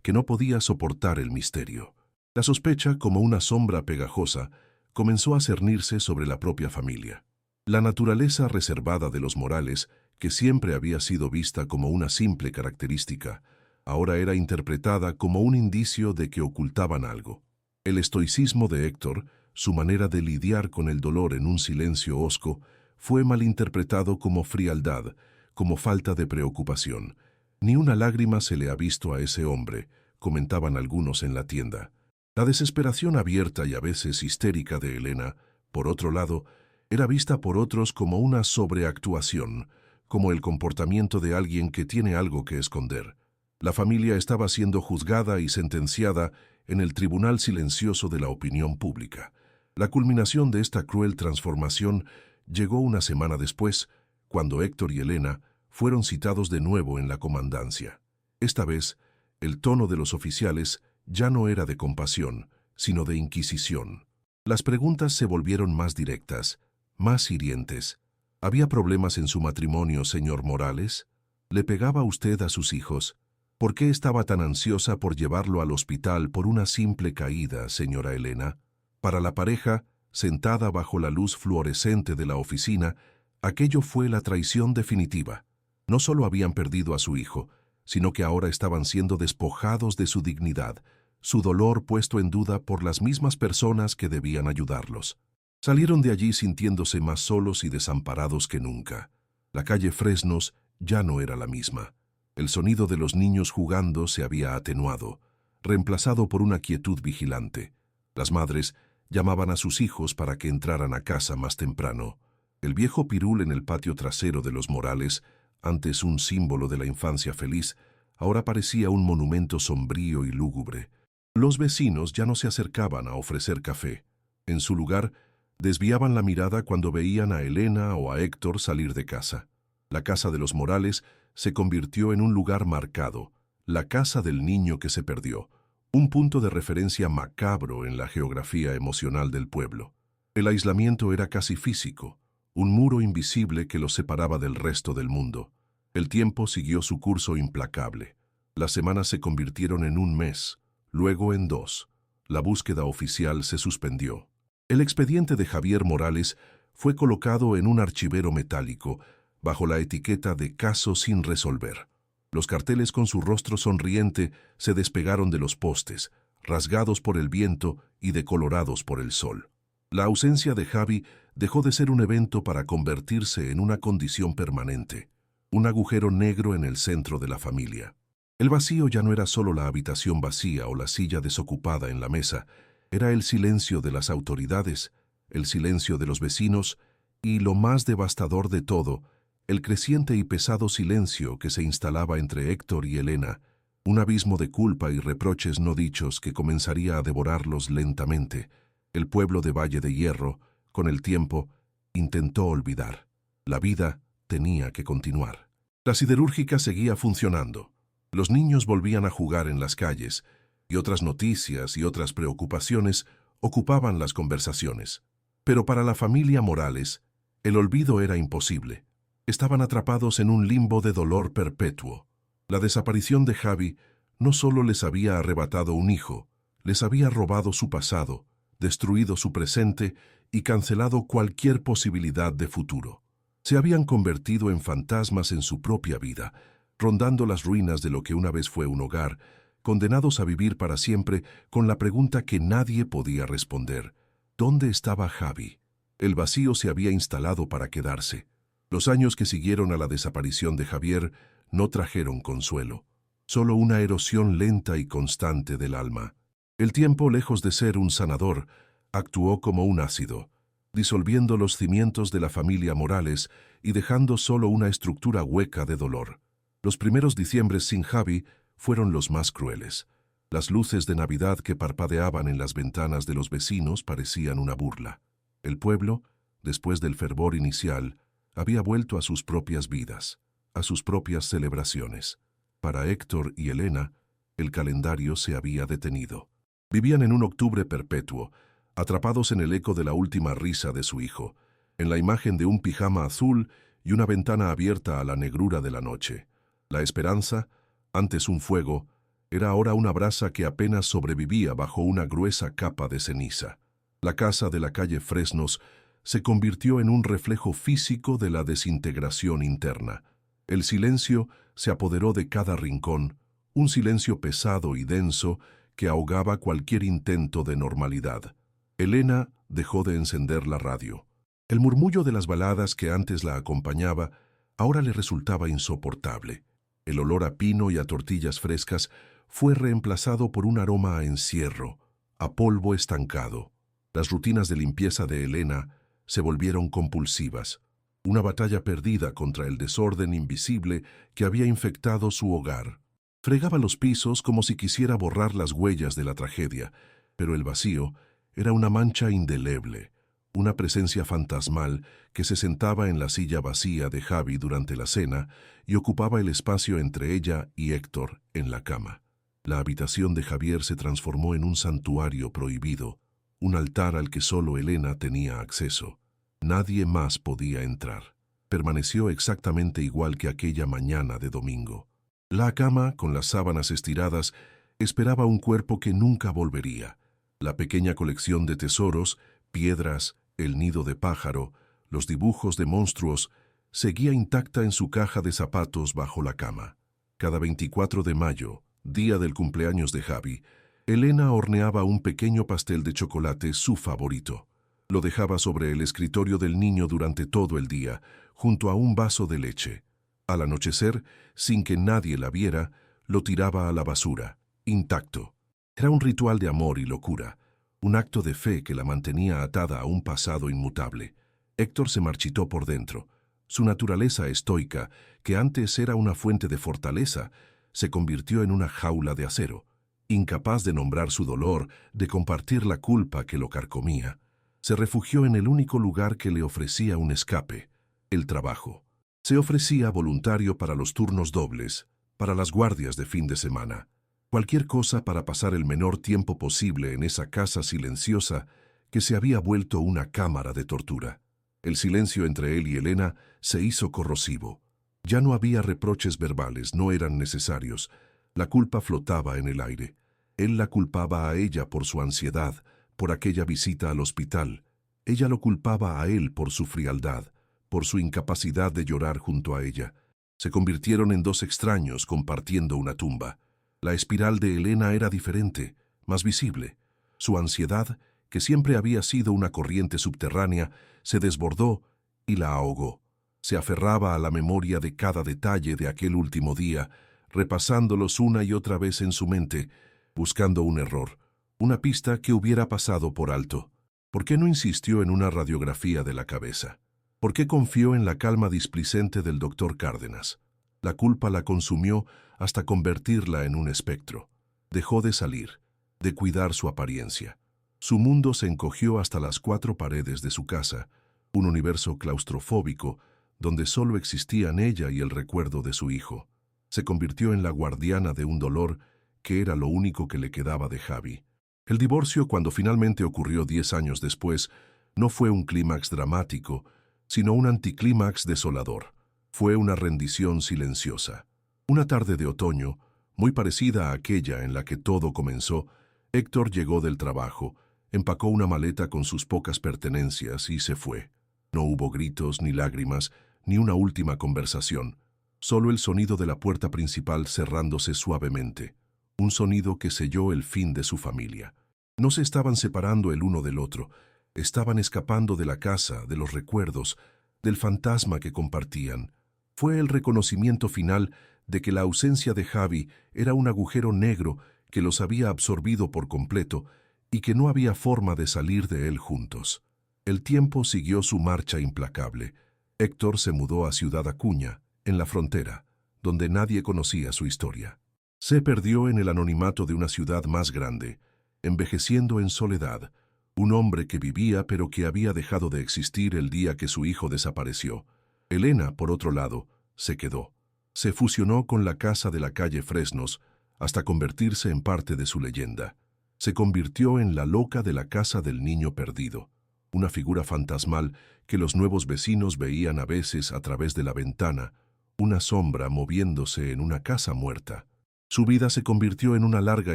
que no podía soportar el misterio. La sospecha, como una sombra pegajosa, comenzó a cernirse sobre la propia familia. La naturaleza reservada de los Morales, que siempre había sido vista como una simple característica, ahora era interpretada como un indicio de que ocultaban algo. El estoicismo de Héctor, su manera de lidiar con el dolor en un silencio hosco, fue malinterpretado como frialdad, como falta de preocupación. Ni una lágrima se le ha visto a ese hombre, comentaban algunos en la tienda. La desesperación abierta y a veces histérica de Elena, por otro lado, era vista por otros como una sobreactuación, como el comportamiento de alguien que tiene algo que esconder. La familia estaba siendo juzgada y sentenciada en el tribunal silencioso de la opinión pública. La culminación de esta cruel transformación llegó una semana después, cuando Héctor y Elena fueron citados de nuevo en la comandancia. Esta vez, el tono de los oficiales ya no era de compasión, sino de inquisición. Las preguntas se volvieron más directas, más hirientes. ¿Había problemas en su matrimonio, señor Morales? ¿Le pegaba usted a sus hijos? ¿Por qué estaba tan ansiosa por llevarlo al hospital por una simple caída, señora Elena? Para la pareja, sentada bajo la luz fluorescente de la oficina, aquello fue la traición definitiva. No solo habían perdido a su hijo, sino que ahora estaban siendo despojados de su dignidad, su dolor puesto en duda por las mismas personas que debían ayudarlos. Salieron de allí sintiéndose más solos y desamparados que nunca. La calle Fresnos ya no era la misma. El sonido de los niños jugando se había atenuado, reemplazado por una quietud vigilante. Las madres llamaban a sus hijos para que entraran a casa más temprano. El viejo pirul en el patio trasero de los Morales, antes un símbolo de la infancia feliz, ahora parecía un monumento sombrío y lúgubre. Los vecinos ya no se acercaban a ofrecer café. En su lugar, desviaban la mirada cuando veían a Elena o a Héctor salir de casa. La casa de los Morales se convirtió en un lugar marcado, la casa del niño que se perdió, un punto de referencia macabro en la geografía emocional del pueblo. El aislamiento era casi físico, un muro invisible que los separaba del resto del mundo. El tiempo siguió su curso implacable. Las semanas se convirtieron en un mes, luego en 2. La búsqueda oficial se suspendió. El expediente de Javier Morales fue colocado en un archivero metálico, bajo la etiqueta de caso sin resolver. Los carteles con su rostro sonriente se despegaron de los postes, rasgados por el viento y decolorados por el sol. La ausencia de Javi dejó de ser un evento para convertirse en una condición permanente, un agujero negro en el centro de la familia. El vacío ya no era solo la habitación vacía o la silla desocupada en la mesa, era el silencio de las autoridades, el silencio de los vecinos y, lo más devastador de todo, el creciente y pesado silencio que se instalaba entre Héctor y Elena, un abismo de culpa y reproches no dichos que comenzaría a devorarlos lentamente. El pueblo de Valle de Hierro, con el tiempo, intentó olvidar. La vida tenía que continuar. La siderúrgica seguía funcionando. Los niños volvían a jugar en las calles, y otras noticias y otras preocupaciones ocupaban las conversaciones. Pero para la familia Morales, el olvido era imposible. Estaban atrapados en un limbo de dolor perpetuo. La desaparición de Javi no solo les había arrebatado un hijo, les había robado su pasado, destruido su presente y cancelado cualquier posibilidad de futuro. Se habían convertido en fantasmas en su propia vida, rondando las ruinas de lo que una vez fue un hogar, condenados a vivir para siempre con la pregunta que nadie podía responder: ¿dónde estaba Javi? El vacío se había instalado para quedarse. Los años que siguieron a la desaparición de Javier no trajeron consuelo, solo una erosión lenta y constante del alma. El tiempo, lejos de ser un sanador, actuó como un ácido, disolviendo los cimientos de la familia Morales y dejando solo una estructura hueca de dolor. Los primeros diciembres sin Javi fueron los más crueles. Las luces de Navidad que parpadeaban en las ventanas de los vecinos parecían una burla. El pueblo, después del fervor inicial, había vuelto a sus propias vidas, a sus propias celebraciones. Para Héctor y Elena, el calendario se había detenido. Vivían en un octubre perpetuo, atrapados en el eco de la última risa de su hijo, en la imagen de un pijama azul y una ventana abierta a la negrura de la noche. La esperanza, antes un fuego, era ahora una brasa que apenas sobrevivía bajo una gruesa capa de ceniza. La casa de la calle Fresnos se convirtió en un reflejo físico de la desintegración interna. El silencio se apoderó de cada rincón, un silencio pesado y denso que ahogaba cualquier intento de normalidad. Elena dejó de encender la radio. El murmullo de las baladas que antes la acompañaba ahora le resultaba insoportable. El olor a pino y a tortillas frescas fue reemplazado por un aroma a encierro, a polvo estancado. Las rutinas de limpieza de Elena se volvieron compulsivas, una batalla perdida contra el desorden invisible que había infectado su hogar. Fregaba los pisos como si quisiera borrar las huellas de la tragedia, pero el vacío era una mancha indeleble, una presencia fantasmal que se sentaba en la silla vacía de Javi durante la cena y ocupaba el espacio entre ella y Héctor en la cama. La habitación de Javier se transformó en un santuario prohibido, un altar al que solo Elena tenía acceso. Nadie más podía entrar. Permaneció exactamente igual que aquella mañana de domingo. La cama, con las sábanas estiradas, esperaba un cuerpo que nunca volvería. La pequeña colección de tesoros, piedras, el nido de pájaro, los dibujos de monstruos, seguía intacta en su caja de zapatos bajo la cama. Cada 24 de mayo, día del cumpleaños de Javi, Elena horneaba un pequeño pastel de chocolate, su favorito. Lo dejaba sobre el escritorio del niño durante todo el día, junto a un vaso de leche. Al anochecer, sin que nadie la viera, lo tiraba a la basura, intacto. Era un ritual de amor y locura, un acto de fe que la mantenía atada a un pasado inmutable. Héctor se marchitó por dentro. Su naturaleza estoica, que antes era una fuente de fortaleza, se convirtió en una jaula de acero, incapaz de nombrar su dolor, de compartir la culpa que lo carcomía. Se refugió en el único lugar que le ofrecía un escape, el trabajo. Se ofrecía voluntario para los turnos dobles, para las guardias de fin de semana. Cualquier cosa para pasar el menor tiempo posible en esa casa silenciosa que se había vuelto una cámara de tortura. El silencio entre él y Elena se hizo corrosivo. Ya no había reproches verbales, no eran necesarios. La culpa flotaba en el aire. Él la culpaba a ella por su ansiedad, por aquella visita al hospital. Ella lo culpaba a él por su frialdad, por su incapacidad de llorar junto a ella. Se convirtieron en dos extraños compartiendo una tumba. La espiral de Elena era diferente, más visible. Su ansiedad, que siempre había sido una corriente subterránea, se desbordó y la ahogó. Se aferraba a la memoria de cada detalle de aquel último día, repasándolos una y otra vez en su mente, buscando un error, una pista que hubiera pasado por alto. ¿Por qué no insistió en una radiografía de la cabeza? ¿Por qué confió en la calma displicente del doctor Cárdenas? La culpa la consumió hasta convertirla en un espectro. Dejó de salir, de cuidar su apariencia. Su mundo se encogió hasta las 4 paredes de su casa, un universo claustrofóbico donde solo existían ella y el recuerdo de su hijo. Se convirtió en la guardiana de un dolor que era lo único que le quedaba de Javi. El divorcio, cuando finalmente ocurrió 10 años después, no fue un clímax dramático, sino un anticlímax desolador. Fue una rendición silenciosa. Una tarde de otoño, muy parecida a aquella en la que todo comenzó, Héctor llegó del trabajo, empacó una maleta con sus pocas pertenencias y se fue. No hubo gritos ni lágrimas, ni una última conversación. Solo el sonido de la puerta principal cerrándose suavemente. Un sonido que selló el fin de su familia. No se estaban separando el uno del otro. Estaban escapando de la casa, de los recuerdos, del fantasma que compartían. Fue el reconocimiento final de que la ausencia de Javi era un agujero negro que los había absorbido por completo y que no había forma de salir de él juntos. El tiempo siguió su marcha implacable. Héctor se mudó a Ciudad Acuña, en la frontera, donde nadie conocía su historia. Se perdió en el anonimato de una ciudad más grande, envejeciendo en soledad, un hombre que vivía pero que había dejado de existir el día que su hijo desapareció. Elena, por otro lado, se quedó. Se fusionó con la casa de la calle Fresnos hasta convertirse en parte de su leyenda. Se convirtió en la loca de la casa del niño perdido, una figura fantasmal que los nuevos vecinos veían a veces a través de la ventana, una sombra moviéndose en una casa muerta. Su vida se convirtió en una larga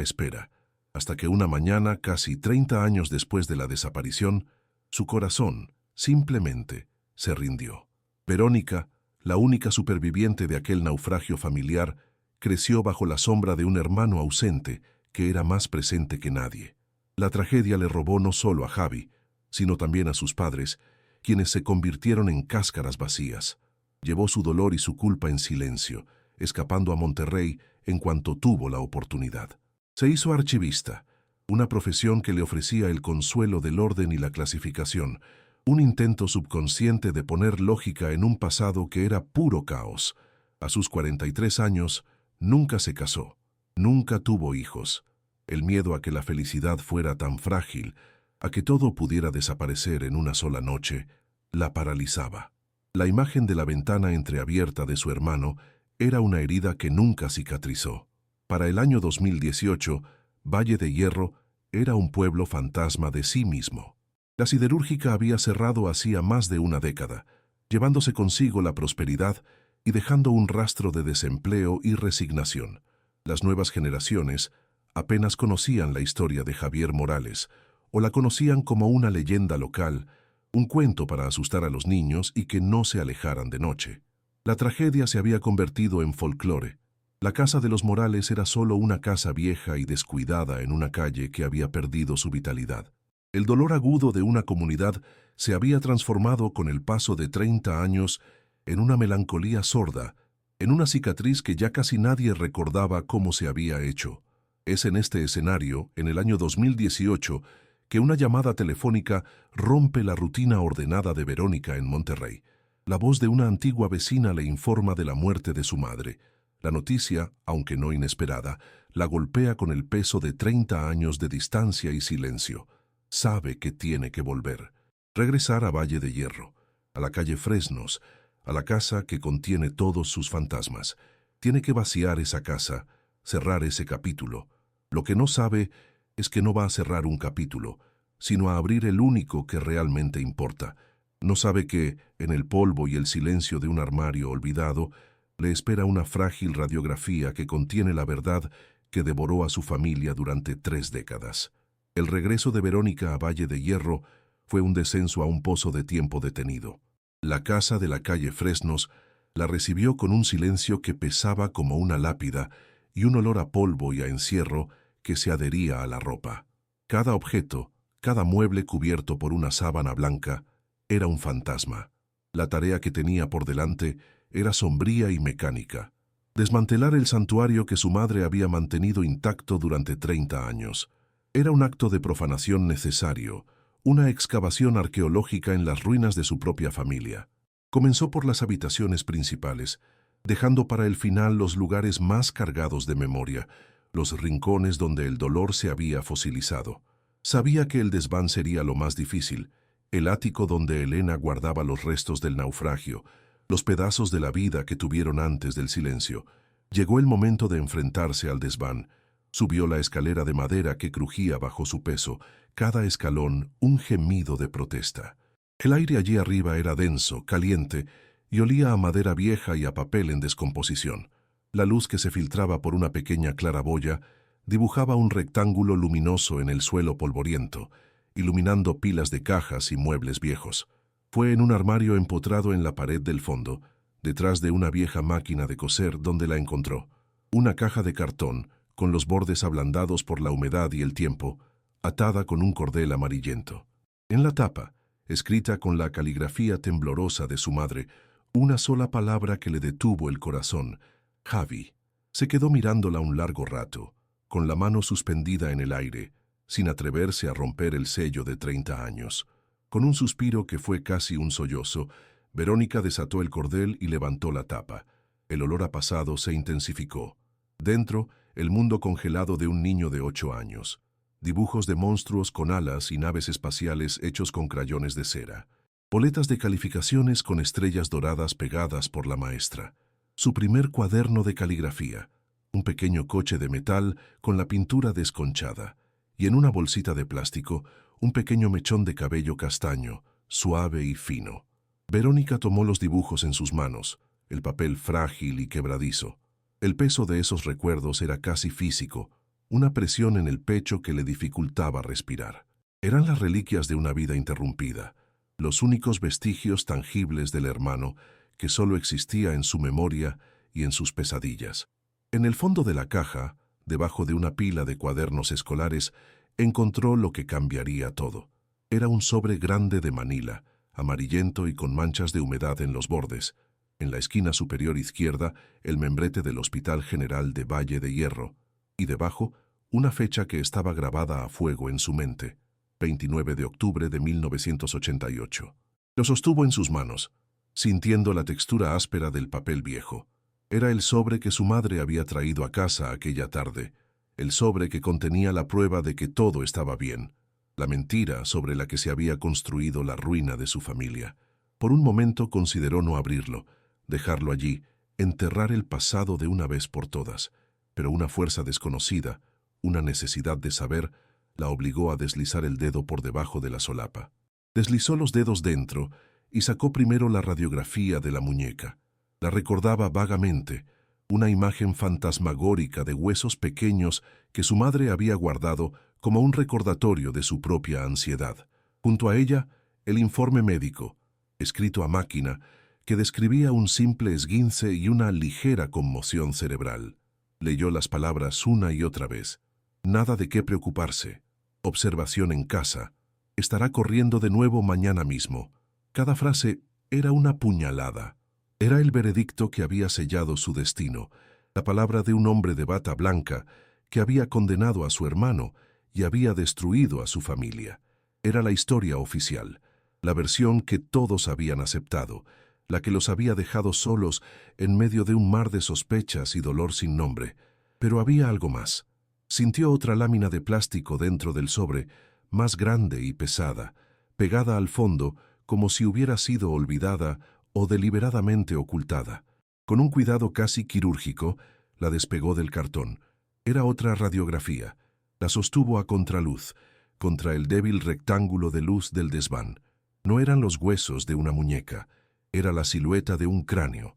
espera, hasta que una mañana, casi 30 años después de la desaparición, su corazón, simplemente, se rindió. Verónica, la única superviviente de aquel naufragio familiar, creció bajo la sombra de un hermano ausente que era más presente que nadie. La tragedia le robó no solo a Javi, sino también a sus padres, quienes se convirtieron en cáscaras vacías. Llevó su dolor y su culpa en silencio, escapando a Monterrey en cuanto tuvo la oportunidad. Se hizo archivista, una profesión que le ofrecía el consuelo del orden y la clasificación, un intento subconsciente de poner lógica en un pasado que era puro caos. A sus 43 años, nunca se casó, nunca tuvo hijos. El miedo a que la felicidad fuera tan frágil a que todo pudiera desaparecer en una sola noche, la paralizaba. La imagen de la ventana entreabierta de su hermano era una herida que nunca cicatrizó. Para el año 2018, Valle de Hierro era un pueblo fantasma de sí mismo. La siderúrgica había cerrado hacía más de una década, llevándose consigo la prosperidad y dejando un rastro de desempleo y resignación. Las nuevas generaciones apenas conocían la historia de Javier Morales, o la conocían como una leyenda local, un cuento para asustar a los niños y que no se alejaran de noche. La tragedia se había convertido en folclore. La casa de los Morales era solo una casa vieja y descuidada en una calle que había perdido su vitalidad. El dolor agudo de una comunidad se había transformado con el paso de 30 años en una melancolía sorda, en una cicatriz que ya casi nadie recordaba cómo se había hecho. Es en este escenario, en el año 2018, que una llamada telefónica rompe la rutina ordenada de Verónica en Monterrey. La voz de una antigua vecina le informa de la muerte de su madre. La noticia, aunque no inesperada, la golpea con el peso de 30 años de distancia y silencio. Sabe que tiene que volver. Regresar a Valle de Hierro, a la calle Fresnos, a la casa que contiene todos sus fantasmas. Tiene que vaciar esa casa, cerrar ese capítulo. Lo que no sabe es que no va a cerrar un capítulo, sino a abrir el único que realmente importa. No sabe que, en el polvo y el silencio de un armario olvidado, le espera una frágil radiografía que contiene la verdad que devoró a su familia durante 3 décadas. El regreso de Verónica a Valle de Hierro fue un descenso a un pozo de tiempo detenido. La casa de la calle Fresnos la recibió con un silencio que pesaba como una lápida y un olor a polvo y a encierro que se adhería a la ropa. Cada objeto, cada mueble cubierto por una sábana blanca, era un fantasma. La tarea que tenía por delante era sombría y mecánica. Desmantelar el santuario que su madre había mantenido intacto durante 30 años. Era un acto de profanación necesario, una excavación arqueológica en las ruinas de su propia familia. Comenzó por las habitaciones principales, dejando para el final los lugares más cargados de memoria, los rincones donde el dolor se había fosilizado. Sabía que el desván sería lo más difícil, el ático donde Elena guardaba los restos del naufragio, los pedazos de la vida que tuvieron antes del silencio. Llegó el momento de enfrentarse al desván. Subió la escalera de madera que crujía bajo su peso, cada escalón un gemido de protesta. El aire allí arriba era denso, caliente, y olía a madera vieja y a papel en descomposición. La luz que se filtraba por una pequeña claraboya dibujaba un rectángulo luminoso en el suelo polvoriento, iluminando pilas de cajas y muebles viejos. Fue en un armario empotrado en la pared del fondo, detrás de una vieja máquina de coser, donde la encontró. Una caja de cartón, con los bordes ablandados por la humedad y el tiempo, atada con un cordel amarillento. En la tapa, escrita con la caligrafía temblorosa de su madre, una sola palabra que le detuvo el corazón: Javi. Se quedó mirándola un largo rato, con la mano suspendida en el aire, sin atreverse a romper el sello de 30 años. Con un suspiro que fue casi un sollozo, Verónica desató el cordel y levantó la tapa. El olor a pasado se intensificó. Dentro, el mundo congelado de un niño de 8 años. Dibujos de monstruos con alas y naves espaciales hechos con crayones de cera. Boletas de calificaciones con estrellas doradas pegadas por la maestra. Su primer cuaderno de caligrafía. Un pequeño coche de metal con la pintura desconchada. Y en una bolsita de plástico, un pequeño mechón de cabello castaño, suave y fino. Verónica tomó los dibujos en sus manos, el papel frágil y quebradizo. El peso de esos recuerdos era casi físico, una presión en el pecho que le dificultaba respirar. Eran las reliquias de una vida interrumpida, los únicos vestigios tangibles del hermano que solo existía en su memoria y en sus pesadillas. En el fondo de la caja, debajo de una pila de cuadernos escolares, encontró lo que cambiaría todo. Era un sobre grande de Manila, amarillento y con manchas de humedad en los bordes. En la esquina superior izquierda, el membrete del Hospital General de Valle de Hierro, y debajo, una fecha que estaba grabada a fuego en su mente: 29 de octubre de 1988. Lo sostuvo en sus manos, sintiendo la textura áspera del papel viejo. Era el sobre que su madre había traído a casa aquella tarde, el sobre que contenía la prueba de que todo estaba bien. la mentira sobre la que se había construido la ruina de su familia. Por un momento consideró no abrirlo, dejarlo allí, enterrar el pasado de una vez por todas, pero una fuerza desconocida, una necesidad de saber, la obligó a deslizar el dedo por debajo de la solapa. Deslizó los dedos dentro y sacó primero la radiografía de la muñeca. La recordaba vagamente, una imagen fantasmagórica de huesos pequeños que su madre había guardado como un recordatorio de su propia ansiedad. Junto a ella, el informe médico, escrito a máquina, que describía un simple esguince y una ligera conmoción cerebral. Leyó las palabras una y otra vez. Nada de qué preocuparse. Observación en casa. Estará corriendo de nuevo mañana mismo. Cada frase era una puñalada. Era el veredicto que había sellado su destino, la palabra de un hombre de bata blanca que había condenado a su hermano y había destruido a su familia. Era la historia oficial, la versión que todos habían aceptado, la que los había dejado solos en medio de un mar de sospechas y dolor sin nombre. Pero había algo más. Sintió otra lámina de plástico dentro del sobre, más grande y pesada, pegada al fondo como si hubiera sido olvidada o deliberadamente ocultada. Con un cuidado casi quirúrgico, la despegó del cartón. Era otra radiografía. La sostuvo a contraluz, contra el débil rectángulo de luz del desván. No eran los huesos de una muñeca, era la silueta de un cráneo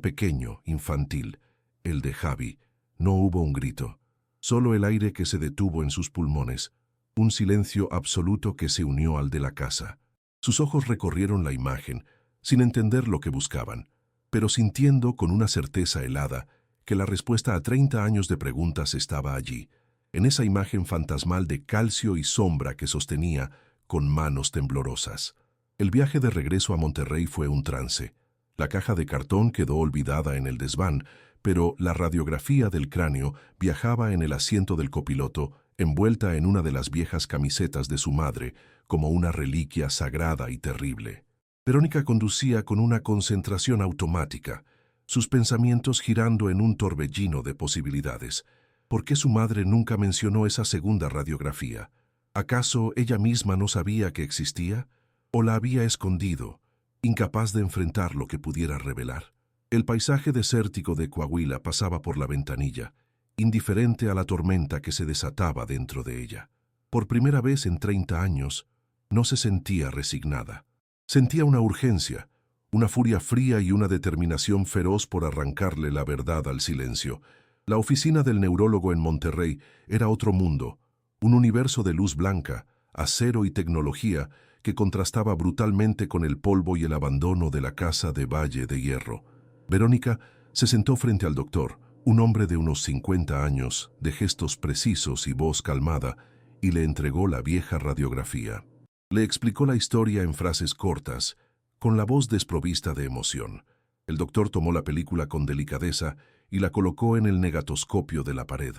pequeño, infantil, el de Javi. No hubo un grito, solo el aire que se detuvo en sus pulmones, un silencio absoluto que se unió al de la casa. Sus ojos recorrieron la imagen, sin entender lo que buscaban, pero sintiendo con una certeza helada que la respuesta a 30 años de preguntas estaba allí, en esa imagen fantasmal de calcio y sombra que sostenía con manos temblorosas. El viaje de regreso a Monterrey fue un trance. La caja de cartón quedó olvidada en el desván, pero la radiografía del cráneo viajaba en el asiento del copiloto, envuelta en una de las viejas camisetas de su madre, como una reliquia sagrada y terrible. Verónica conducía con una concentración automática, sus pensamientos girando en un torbellino de posibilidades. ¿Por qué su madre nunca mencionó esa segunda radiografía? ¿Acaso ella misma no sabía que existía? ¿O la había escondido, incapaz de enfrentar lo que pudiera revelar? El paisaje desértico de Coahuila pasaba por la ventanilla, indiferente a la tormenta que se desataba dentro de ella. Por primera vez en 30 años, no se sentía resignada. Sentía una urgencia, una furia fría y una determinación feroz por arrancarle la verdad al silencio. La oficina del neurólogo en Monterrey era otro mundo, un universo de luz blanca, acero y tecnología que contrastaba brutalmente con el polvo y el abandono de la casa de Valle de Hierro. Verónica se sentó frente al doctor, un hombre de unos 50 años, de gestos precisos y voz calmada, y le entregó la vieja radiografía. Le explicó la historia en frases cortas, con la voz desprovista de emoción. El doctor tomó la película con delicadeza y la colocó en el negatoscopio de la pared.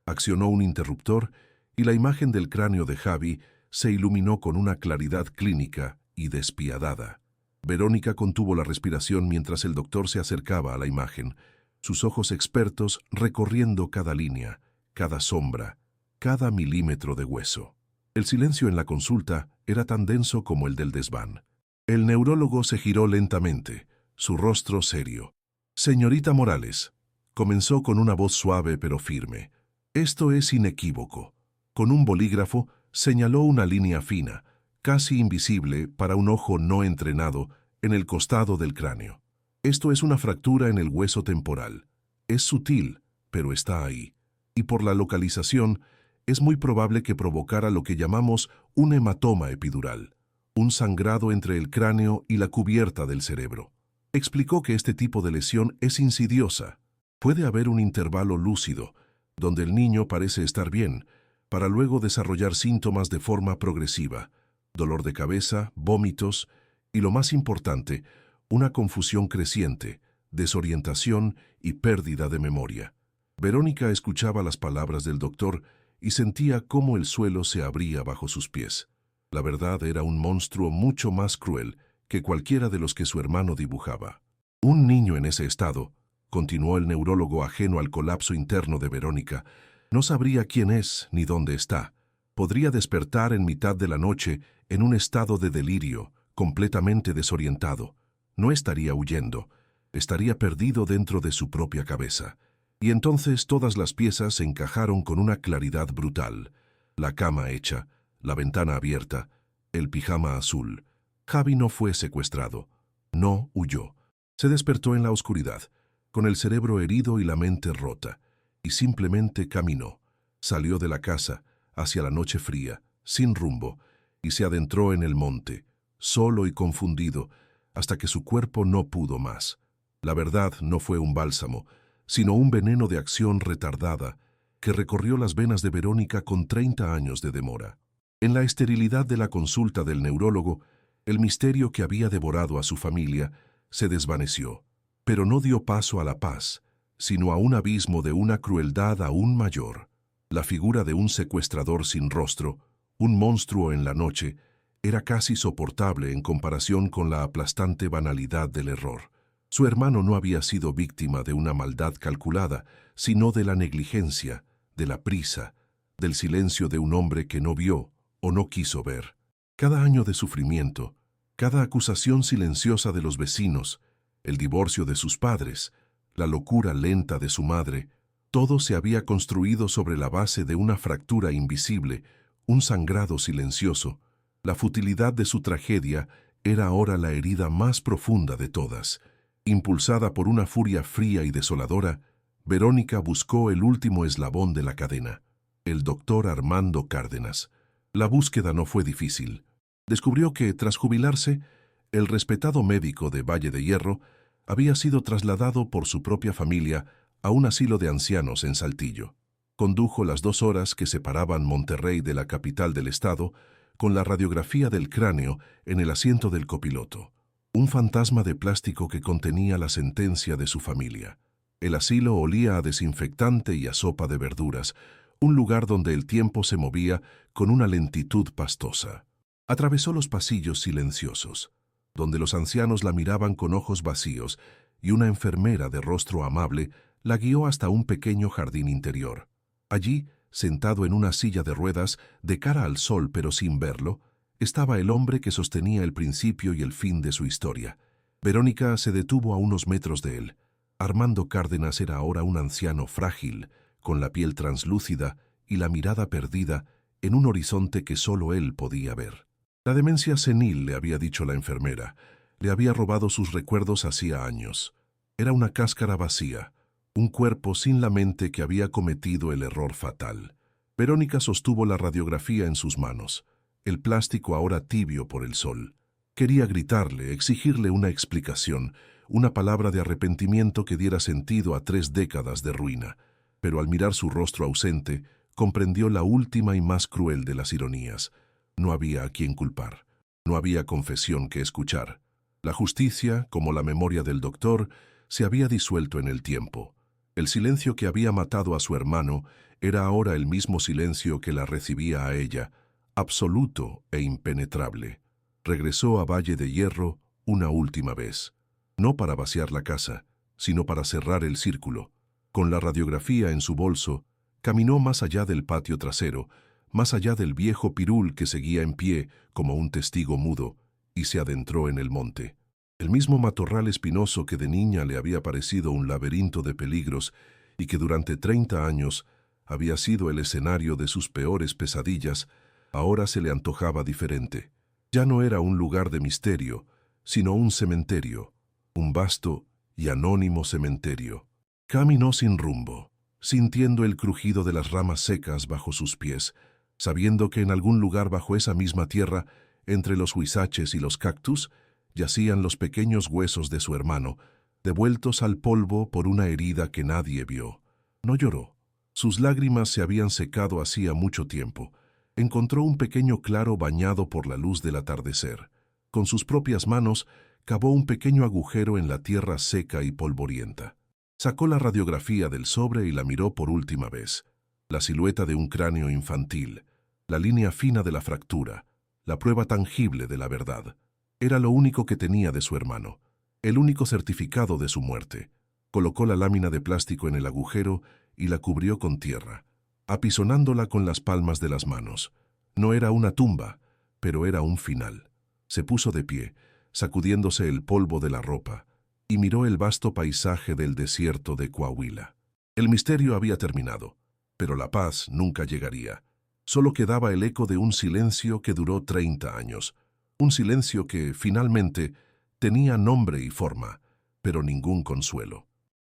Accionó un interruptor y la imagen del cráneo de Javi se iluminó con una claridad clínica y despiadada. Verónica contuvo la respiración mientras el doctor se acercaba a la imagen, sus ojos expertos recorriendo cada línea, cada sombra, cada milímetro de hueso. El silencio en la consulta era tan denso como el del desván. El neurólogo se giró lentamente, su rostro serio. «Señorita Morales», comenzó con una voz suave pero firme, «esto es inequívoco». Con un bolígrafo señaló una línea fina, casi invisible para un ojo no entrenado, en el costado del cráneo. Esto es una fractura en el hueso temporal. Es sutil, pero está ahí. Y por la localización, es muy probable que provocara lo que llamamos un hematoma epidural, un sangrado entre el cráneo y la cubierta del cerebro. Explicó que este tipo de lesión es insidiosa. Puede haber un intervalo lúcido, donde el niño parece estar bien, para luego desarrollar síntomas de forma progresiva, dolor de cabeza, vómitos y, lo más importante, una confusión creciente, desorientación y pérdida de memoria. Verónica escuchaba las palabras del doctor y sentía cómo el suelo se abría bajo sus pies. La verdad era un monstruo mucho más cruel que cualquiera de los que su hermano dibujaba. Un niño en ese estado, continuó el neurólogo ajeno al colapso interno de Verónica, no sabría quién es ni dónde está. Podría despertar en mitad de la noche en un estado de delirio, completamente desorientado. No estaría huyendo, estaría perdido dentro de su propia cabeza. Y entonces todas las piezas se encajaron con una claridad brutal. La cama hecha, la ventana abierta, el pijama azul. Javi no fue secuestrado. No huyó. Se despertó en la oscuridad, con el cerebro herido y la mente rota, y simplemente caminó. Salió de la casa, hacia la noche fría, sin rumbo, y se adentró en el monte, solo y confundido, hasta que su cuerpo no pudo más. La verdad no fue un bálsamo, sino un veneno de acción retardada que recorrió las venas de Verónica con 30 años de demora. En la esterilidad de la consulta del neurólogo, el misterio que había devorado a su familia se desvaneció, pero no dio paso a la paz, sino a un abismo de una crueldad aún mayor. La figura de un secuestrador sin rostro, un monstruo en la noche, era casi soportable en comparación con la aplastante banalidad del error. Su hermano no había sido víctima de una maldad calculada, sino de la negligencia, de la prisa, del silencio de un hombre que no vio o no quiso ver. Cada año de sufrimiento, cada acusación silenciosa de los vecinos, el divorcio de sus padres, la locura lenta de su madre, todo se había construido sobre la base de una fractura invisible, un sangrado silencioso. La futilidad de su tragedia era ahora la herida más profunda de todas. Impulsada por una furia fría y desoladora, Verónica buscó el último eslabón de la cadena, el doctor Armando Cárdenas. La búsqueda no fue difícil. Descubrió que, tras jubilarse, el respetado médico de Valle de Hierro había sido trasladado por su propia familia a un asilo de ancianos en Saltillo. Condujo las 2 horas que separaban Monterrey de la capital del estado con la radiografía del cráneo en el asiento del copiloto. Un fantasma de plástico que contenía la sentencia de su familia. El asilo olía a desinfectante y a sopa de verduras, un lugar donde el tiempo se movía con una lentitud pastosa. Atravesó los pasillos silenciosos, donde los ancianos la miraban con ojos vacíos, y una enfermera de rostro amable la guió hasta un pequeño jardín interior. Allí, sentado en una silla de ruedas, de cara al sol pero sin verlo, estaba el hombre que sostenía el principio y el fin de su historia. Verónica se detuvo a unos metros de él. Armando Cárdenas era ahora un anciano frágil, con la piel translúcida y la mirada perdida en un horizonte que solo él podía ver. La demencia senil, le había dicho la enfermera, le había robado sus recuerdos hacía años. Era una cáscara vacía, un cuerpo sin la mente que había cometido el error fatal. Verónica sostuvo la radiografía en sus manos, el plástico ahora tibio por el sol. Quería gritarle, exigirle una explicación, una palabra de arrepentimiento que diera sentido a 3 décadas de ruina, pero al mirar su rostro ausente, comprendió la última y más cruel de las ironías. No había a quien culpar, no había confesión que escuchar. La justicia, como la memoria del doctor, se había disuelto en el tiempo. El silencio que había matado a su hermano era ahora el mismo silencio que la recibía a ella, absoluto e impenetrable. Regresó a Valle de Hierro una última vez, no para vaciar la casa, sino para cerrar el círculo. Con la radiografía en su bolso, caminó más allá del patio trasero, más allá del viejo pirul que seguía en pie como un testigo mudo, y se adentró en el monte. El mismo matorral espinoso que de niña le había parecido un laberinto de peligros y que durante 30 años había sido el escenario de sus peores pesadillas, ahora se le antojaba diferente. Ya no era un lugar de misterio, sino un cementerio, un vasto y anónimo cementerio. Caminó sin rumbo, sintiendo el crujido de las ramas secas bajo sus pies, sabiendo que en algún lugar bajo esa misma tierra, entre los huizaches y los cactus, yacían los pequeños huesos de su hermano, devueltos al polvo por una herida que nadie vio. No lloró. Sus lágrimas se habían secado hacía mucho tiempo. Encontró un pequeño claro bañado por la luz del atardecer. Con sus propias manos, cavó un pequeño agujero en la tierra seca y polvorienta. Sacó la radiografía del sobre y la miró por última vez. La silueta de un cráneo infantil, la línea fina de la fractura, la prueba tangible de la verdad. Era lo único que tenía de su hermano, el único certificado de su muerte. Colocó la lámina de plástico en el agujero y la cubrió con tierra, apisonándola con las palmas de las manos. No era una tumba, pero era un final. Se puso de pie, sacudiéndose el polvo de la ropa, y miró el vasto paisaje del desierto de Coahuila. El misterio había terminado, pero la paz nunca llegaría. Solo quedaba el eco de un silencio que duró 30 años. Un silencio que, finalmente, tenía nombre y forma, pero ningún consuelo.